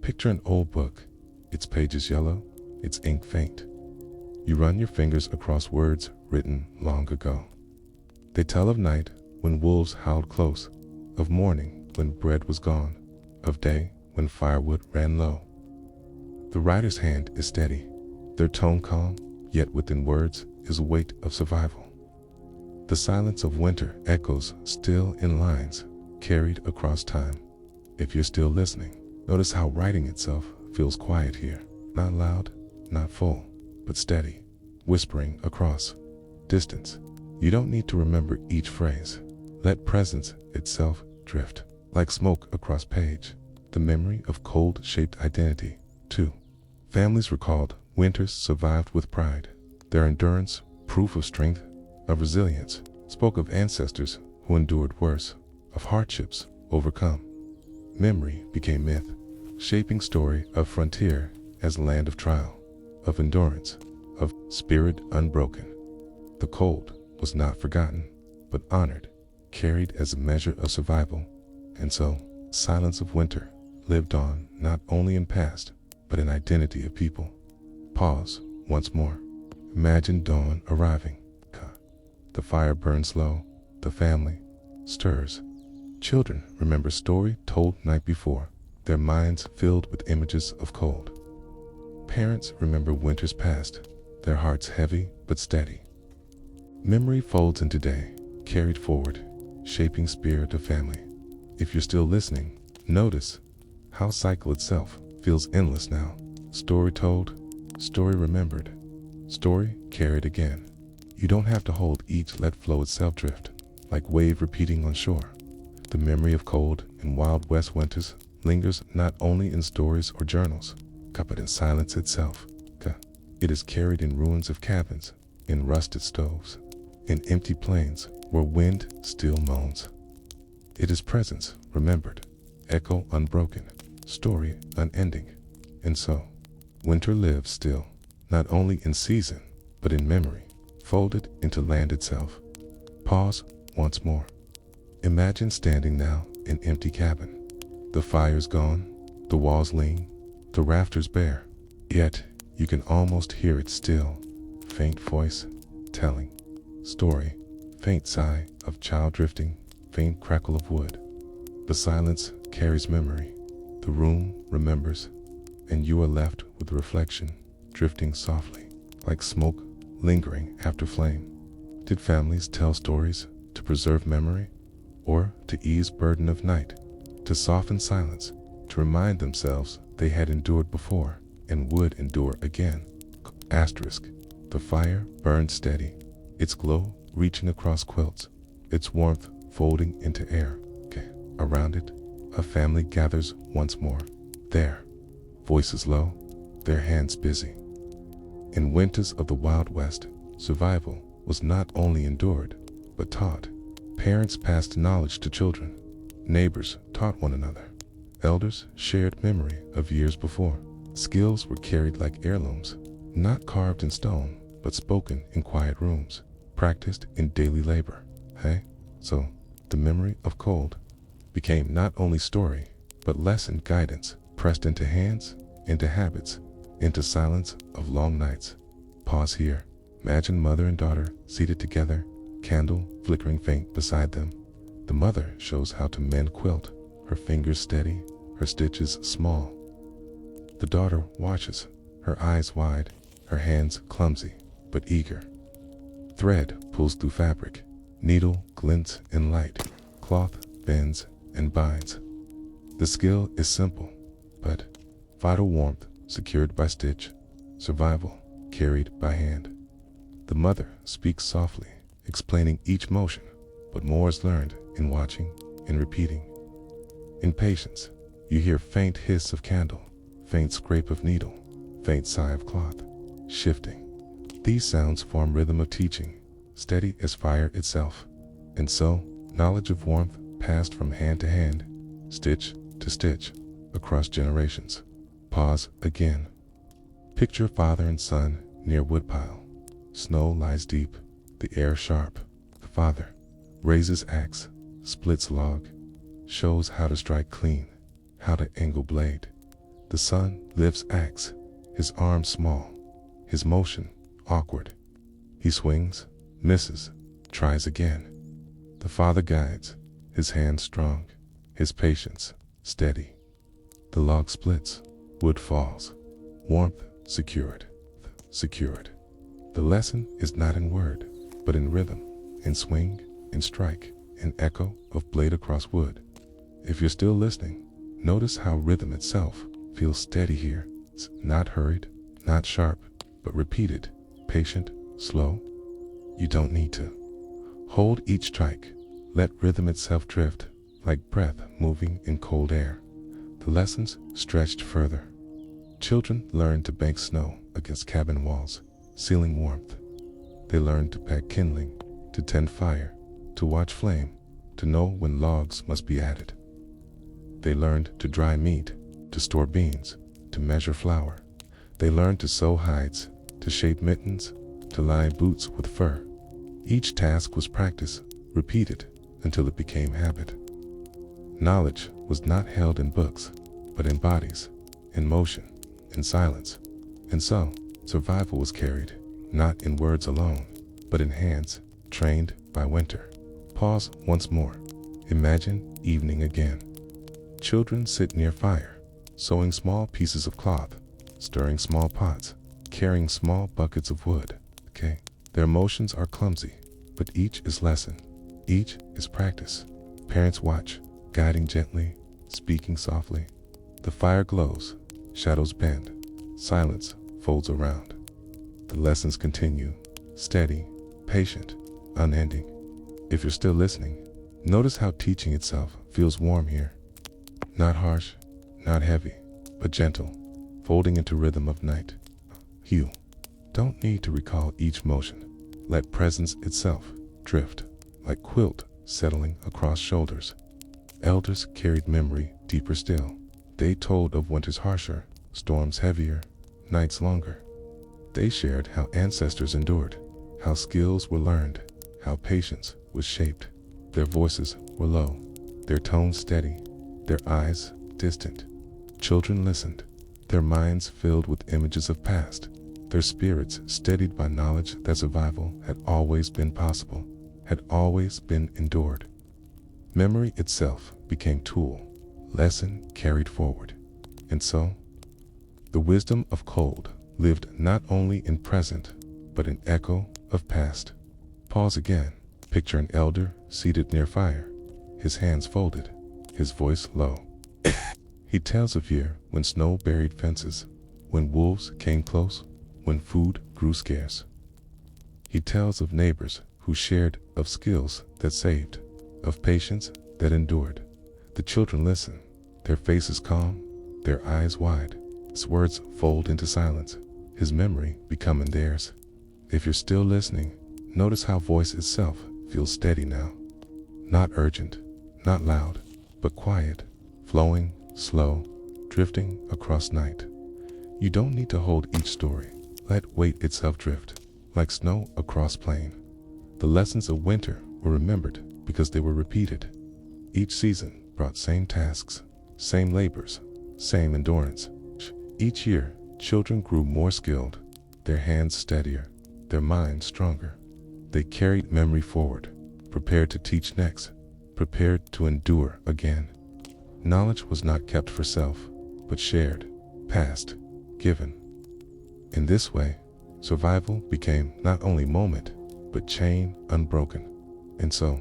Picture an old book, its pages yellow, its ink faint. You run your fingers across words written long ago. They tell of night when wolves howled close, of morning when bread was gone, of day when firewood ran low. The writer's hand is steady, their tone calm, yet within words is a weight of survival. The silence of winter echoes still in lines, carried across time. If you're still listening, notice how writing itself feels quiet here, not loud, not full, but steady, whispering across distance. You don't need to remember each phrase. Let presence itself drift, like smoke across page, the memory of cold-shaped identity, too. Families recalled winters survived with pride, Their endurance, proof of strength, of resilience, spoke of ancestors who endured worse, of hardships overcome. Memory became myth, shaping story of frontier as land of trial, of endurance, of spirit unbroken. The cold was not forgotten, but honored, carried as a measure of survival, and so silence of winter lived on not only in past, but in identity of people. Pause once more. Imagine dawn arriving. The fire burns low, the family stirs. Children remember story told night before, their minds filled with images of cold. Parents remember winters past, their hearts heavy but steady. Memory folds into day, carried forward, shaping spirit of family. If you're still listening, notice how cycle itself feels endless now. Story told, story remembered, story carried again. You don't have to hold each, let flow itself drift, like wave repeating on shore. The memory of cold and wild west winters lingers not only in stories or journals, but in silence itself. It is carried in ruins of cabins, in rusted stoves, in empty plains where wind still moans. It is presence remembered, echo unbroken, story unending. And so, winter lives still, not only in season, but in memory, folded into land itself. Pause once more. Imagine standing now in empty cabin. The fire's gone, the walls lean, the rafters bare, yet you can almost hear it still. Faint voice telling story, faint sigh of child drifting, faint crackle of wood. The silence carries memory, the room remembers, and you are left with reflection, drifting softly, like smoke lingering after flame. Did families tell stories to preserve memory, or to ease burden of night, to soften silence, to remind themselves they had endured before and would endure again? Asterisk. The fire burned steady, its glow reaching across quilts, its warmth folding into air. Around it, a family gathers once more. There, voices low, their hands busy. In winters of the Wild West, survival was not only endured, but taught. Parents passed knowledge to children. Neighbors taught one another. Elders shared memory of years before. Skills were carried like heirlooms, not carved in stone, but spoken in quiet rooms, practiced in daily labor. So the memory of cold became not only story, but lesson guidance, pressed into hands, into habits, into silence of long nights. Pause here. Imagine mother and daughter seated together, candle flickering faint beside them. The mother shows how to mend quilt, her fingers steady, her stitches small. The daughter watches, her eyes wide, her hands clumsy but eager. Thread pulls through fabric, needle glints in light, cloth bends and binds. The skill is simple, but vital warmth secured by stitch, survival carried by hand. The mother speaks softly, explaining each motion, but more is learned in watching and repeating. In patience, you hear faint hiss of candle, faint scrape of needle, faint sigh of cloth, shifting. These sounds form rhythm of teaching, steady as fire itself. And so, knowledge of warmth passed from hand to hand, stitch to stitch, across generations. Pause again. Picture father and son near woodpile. Snow lies deep, the air sharp. The father raises axe, splits log, shows how to strike clean, how to angle blade. The son lifts axe, his arm small, his motion awkward. He swings, misses, tries again. The father guides, his hand strong, his patience steady. The log splits, wood falls, warmth secured. The lesson is not in word, but in rhythm, in swing, in strike, in echo of blade across wood. If you're still listening, notice how rhythm itself feels steady here. It's not hurried, not sharp, but repeated, patient, slow. You don't need to hold each strike. Let rhythm itself drift, like breath moving in cold air. The lessons stretched further. Children learn to bank snow against cabin walls, sealing warmth. They learned to pack kindling, to tend fire, to watch flame, to know when logs must be added. They learned to dry meat, to store beans, to measure flour. They learned to sew hides, to shape mittens, to line boots with fur. Each task was practice, repeated until it became habit. Knowledge was not held in books, but in bodies, in motion, in silence. And so, survival was carried, not in words alone, but in hands, trained by winter. Pause once more. Imagine evening again. Children sit near fire, sewing small pieces of cloth, stirring small pots, carrying small buckets of wood. Okay? Their motions are clumsy, but each is lesson. Each is practice. Parents watch, guiding gently, speaking softly. The fire glows, shadows bend, silence folds around. The lessons continue, steady, patient, unending. If you're still listening, notice how teaching itself feels warm here. Not harsh, not heavy, but gentle, folding into rhythm of night. You don't need to recall each motion. Let presence itself drift, like quilt settling across shoulders. Elders carried memory deeper still. They told of winters harsher, storms heavier, nights longer. They shared how ancestors endured, how skills were learned, how patience was shaped. Their voices were low, their tones steady, their eyes distant. Children listened, their minds filled with images of past, their spirits steadied by knowledge that survival had always been possible, had always been endured. Memory itself became tool, lesson carried forward. And so, the wisdom of cold lived not only in present, but in echo of past. Pause again. Picture an elder seated near fire, his hands folded, his voice low. He tells of year when snow buried fences, when wolves came close, when food grew scarce. He tells of neighbors who shared, of skills that saved, of patience that endured. The children listen, their faces calm, their eyes wide. His words fold into silence, his memory becoming theirs. If you're still listening, notice how voice itself feels steady now. Not urgent, not loud, but quiet, flowing, slow, drifting across night. You don't need to hold each story. Let weight itself drift, like snow across plain. The lessons of winter were remembered because they were repeated. Each season brought same tasks, same labors, same endurance. Each year, children grew more skilled, their hands steadier, their minds stronger. They carried memory forward, prepared to teach next, prepared to endure again. Knowledge was not kept for self, but shared, passed, given. In this way, survival became not only moment, but chain unbroken. And so,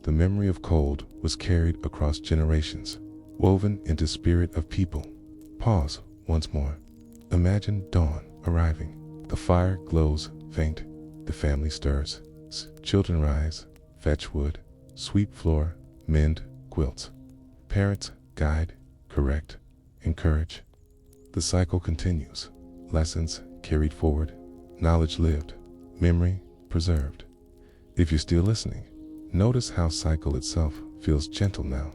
the memory of cold was carried across generations, woven into spirit of people. Pause once more. Imagine dawn arriving. The fire glows faint. The family stirs. Children rise, fetch wood, sweep floor, mend quilts. Parents guide, correct, encourage. The cycle continues. Lessons carried forward, knowledge lived, memory preserved. If you're still listening, notice how cycle itself feels gentle now.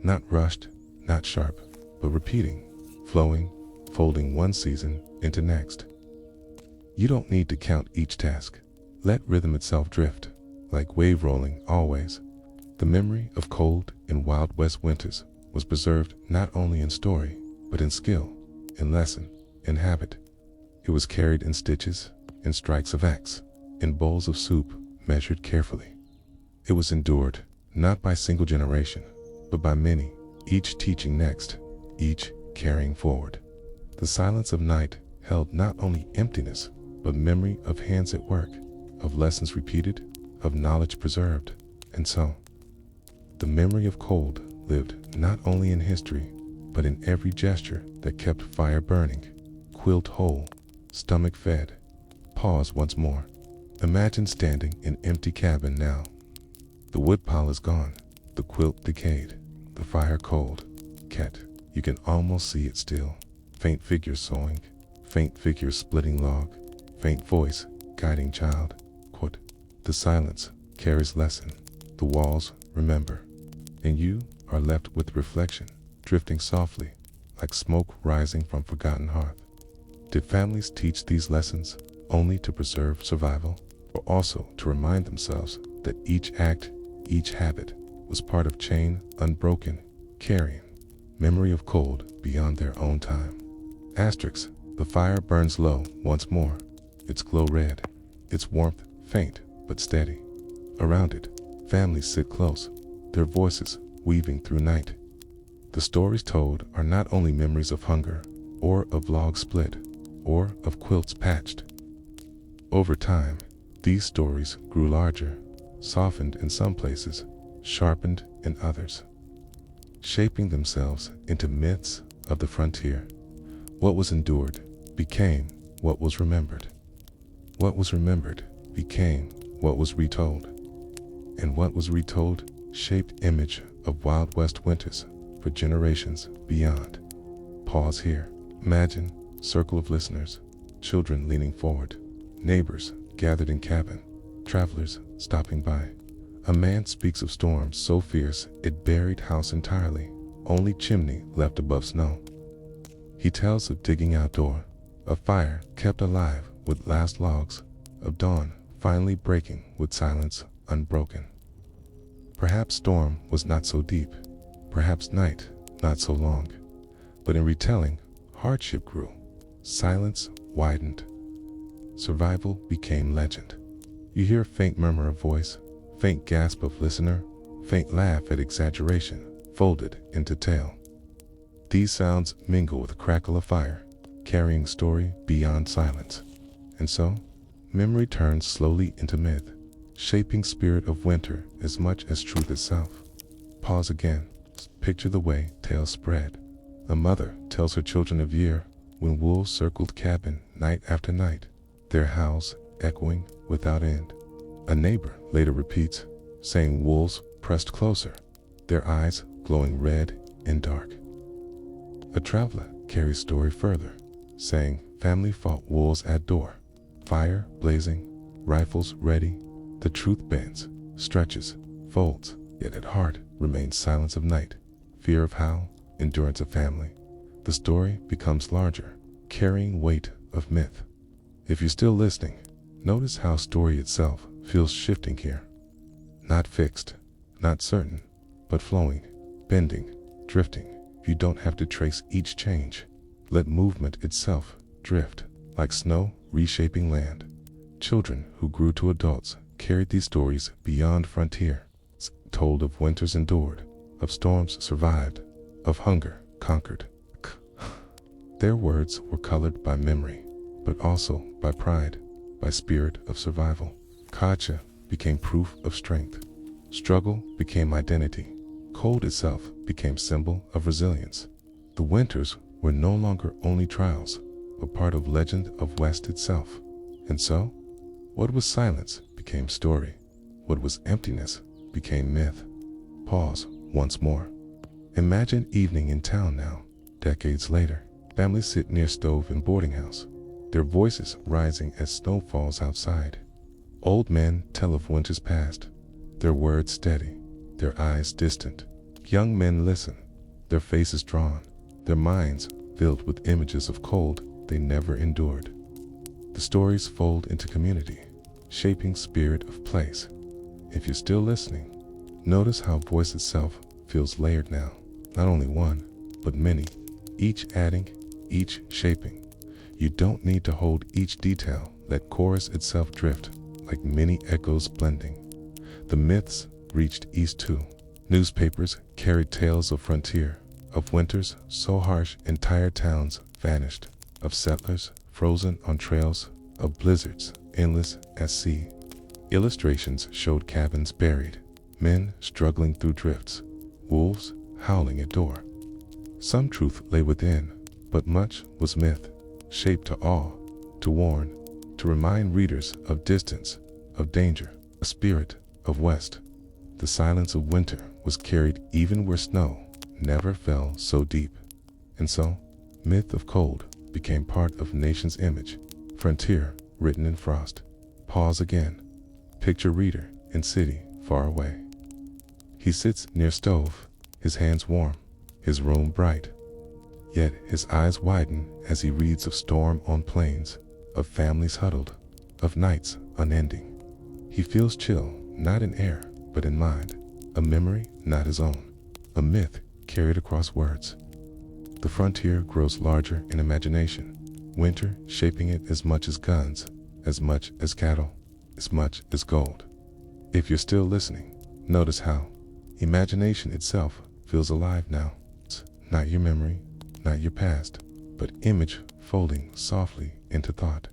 Not rushed, not sharp, but repeating, flowing, folding one season into next. You don't need to count each task. Let rhythm itself drift, like wave rolling always. The memory of cold and Wild West winters was preserved not only in story, but in skill, in lesson, in habit. It was carried in stitches, in strikes of axe, in bowls of soup measured carefully. It was endured, not by single generation, but by many, each teaching next, each carrying forward. The silence of night held not only emptiness, but memory of hands at work, of lessons repeated, of knowledge preserved. And so, the memory of cold lived not only in history, but in every gesture that kept fire burning, quilt whole, stomach fed. Pause once more. Imagine standing in empty cabin now. The wood pile is gone, the quilt decayed, the fire cold. Cat, you can almost see it still. Faint figures sewing, faint figures splitting log, faint voice guiding child. Quote, the silence carries lesson, the walls remember, and you are left with reflection, drifting softly, like smoke rising from forgotten hearth. Did families teach these lessons only to preserve survival, or also to remind themselves that each act, each habit, was part of chain unbroken, carrying memory of cold beyond their own time? Asterisk, the fire burns low once more, its glow red, its warmth faint but steady. Around it, families sit close, their voices weaving through night. The stories told are not only memories of hunger, or of logs split, or of quilts patched. Over time, these stories grew larger, softened in some places, sharpened in others, shaping themselves into myths of the frontier. What was endured became what was remembered. What was remembered became what was retold. And what was retold shaped image of Wild West winters for generations beyond. Pause here. Imagine circle of listeners, children leaning forward, neighbors gathered in cabin, travelers stopping by. A man speaks of storms so fierce it buried house entirely, only chimney left above snow. He tells of digging outdoor, of fire kept alive with last logs, of dawn finally breaking with silence unbroken. Perhaps storm was not so deep, perhaps night not so long, but in retelling, hardship grew, silence widened, survival became legend. You hear a faint murmur of voice, faint gasp of listener, faint laugh at exaggeration, folded into tale. These sounds mingle with the crackle of fire, carrying story beyond silence. And so, memory turns slowly into myth, shaping spirit of winter as much as truth itself. Pause again, picture the way tales spread. A mother tells her children of year when wolves circled cabin night after night, their howls echoing without end. A neighbor later repeats, saying wolves pressed closer, their eyes glowing red and dark. A traveler carries story further, saying family fought wolves at door, fire blazing, rifles ready. The truth bends, stretches, folds, yet at heart remains silence of night, fear of how, endurance of family. The story becomes larger, carrying weight of myth. If you're still listening, notice how story itself feels shifting here. Not fixed, not certain, but flowing, bending, drifting. You don't have to trace each change. Let movement itself drift, like snow reshaping land. Children who grew to adults carried these stories beyond frontier, told of winters endured, of storms survived, of hunger conquered. Their words were colored by memory, but also by pride, by spirit of survival. Kacha became proof of strength. Struggle became identity. Cold itself became symbol of resilience. The winters were no longer only trials, but part of legend of West itself. And so, what was silence became story. What was emptiness became myth. Pause once more. Imagine evening in town now, decades later. Families sit near stove in boarding house, their voices rising as snow falls outside. Old men tell of winters past, their words steady, their eyes distant. Young men listen, their faces drawn, their minds filled with images of cold they never endured. The stories fold into community, shaping spirit of place. If you're still listening, notice how voice itself feels layered now, not only one, but many, each adding, each shaping. You don't need to hold each detail, let chorus itself drift, like many echoes blending. The myths reached east too. Newspapers carried tales of frontier, of winters so harsh entire towns vanished, of settlers frozen on trails, of blizzards endless as sea. Illustrations showed cabins buried, men struggling through drifts, wolves howling at door. Some truth lay within, but much was myth, shaped to awe, to warn, to remind readers of distance, of danger, a spirit of West. The silence of winter was carried even where snow never fell so deep. And so, myth of cold became part of nation's image. Frontier written in frost. Pause again. Picture reader in city far away. He sits near stove, his hands warm, his room bright. Yet his eyes widen as he reads of storm on plains, of families huddled, of nights unending. He feels chill, not in air, but in mind, a memory not his own, a myth carried across words. The frontier grows larger in imagination, winter shaping it as much as guns, as much as cattle, as much as gold. If you're still listening, notice how imagination itself feels alive now. It's not your memory, not your past, but image folding softly into thought.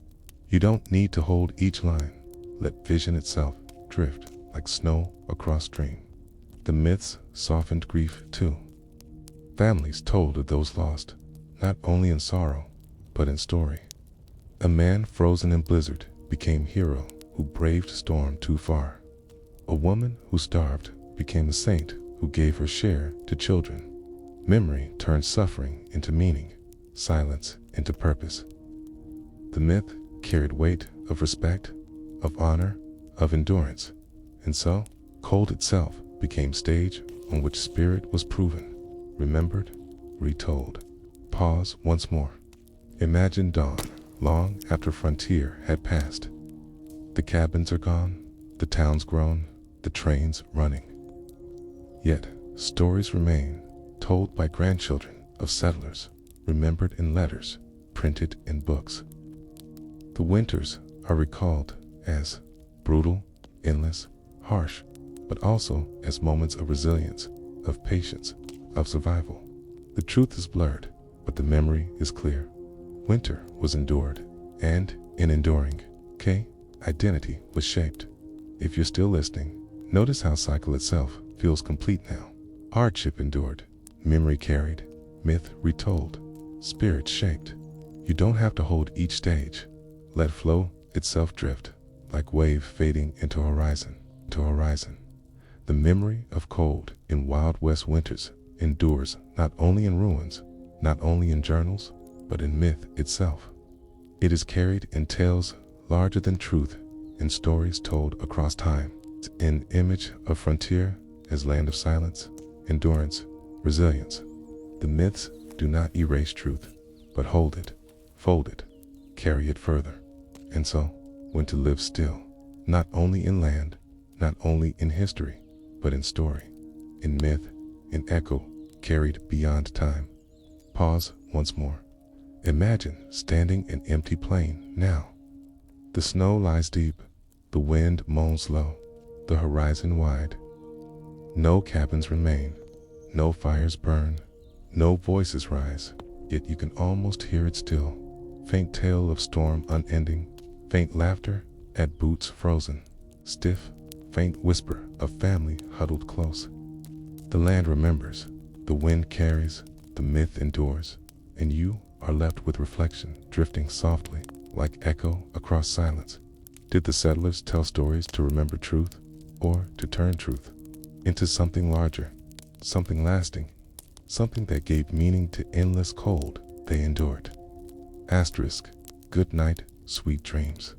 You don't need to hold each line. Let vision itself drift like snow across stream. The myths softened grief too. Families told of those lost, not only in sorrow, but in story. A man frozen in blizzard became hero who braved storm too far. A woman who starved became a saint who gave her share to children. Memory turned suffering into meaning, silence into purpose. The myth carried weight of respect, of honor, of endurance, and so cold itself became stage on which spirit was proven, remembered, retold. Pause once more. Imagine dawn, long after frontier had passed. The cabins are gone, the towns grown, the trains running. Yet stories remain, told by grandchildren of settlers, remembered in letters, printed in books. The winters are recalled as brutal, endless, harsh, but also as moments of resilience, of patience, of survival. The truth is blurred, but the memory is clear. Winter was endured, and in enduring, identity was shaped. If you're still listening, notice how cycle itself feels complete now. Hardship endured, memory carried, myth retold, spirit shaped. You don't have to hold each stage. Let flow itself drift, like wave fading into horizon. The memory of cold in Wild West winters endures not only in ruins, not only in journals, but in myth itself. It is carried in tales larger than truth, in stories told across time, in image of frontier as land of silence, endurance, resilience. The myths do not erase truth, but hold it, fold it, carry it further. And so, when to live still, not only in land, not only in history, but in story, in myth, in echo, carried beyond time. Pause once more. Imagine standing an empty plain now. The snow lies deep, the wind moans low, the horizon wide. No cabins remain, no fires burn, no voices rise, yet you can almost hear it still. Faint tale of storm unending, faint laughter at boots frozen, stiff, faint whisper of family huddled close. The land remembers, the wind carries, the myth endures, and you are left with reflection drifting softly like echo across silence. Did the settlers tell stories to remember truth, or to turn truth into something larger, something lasting, something that gave meaning to endless cold they endured? Asterisk. Good night, sweet dreams.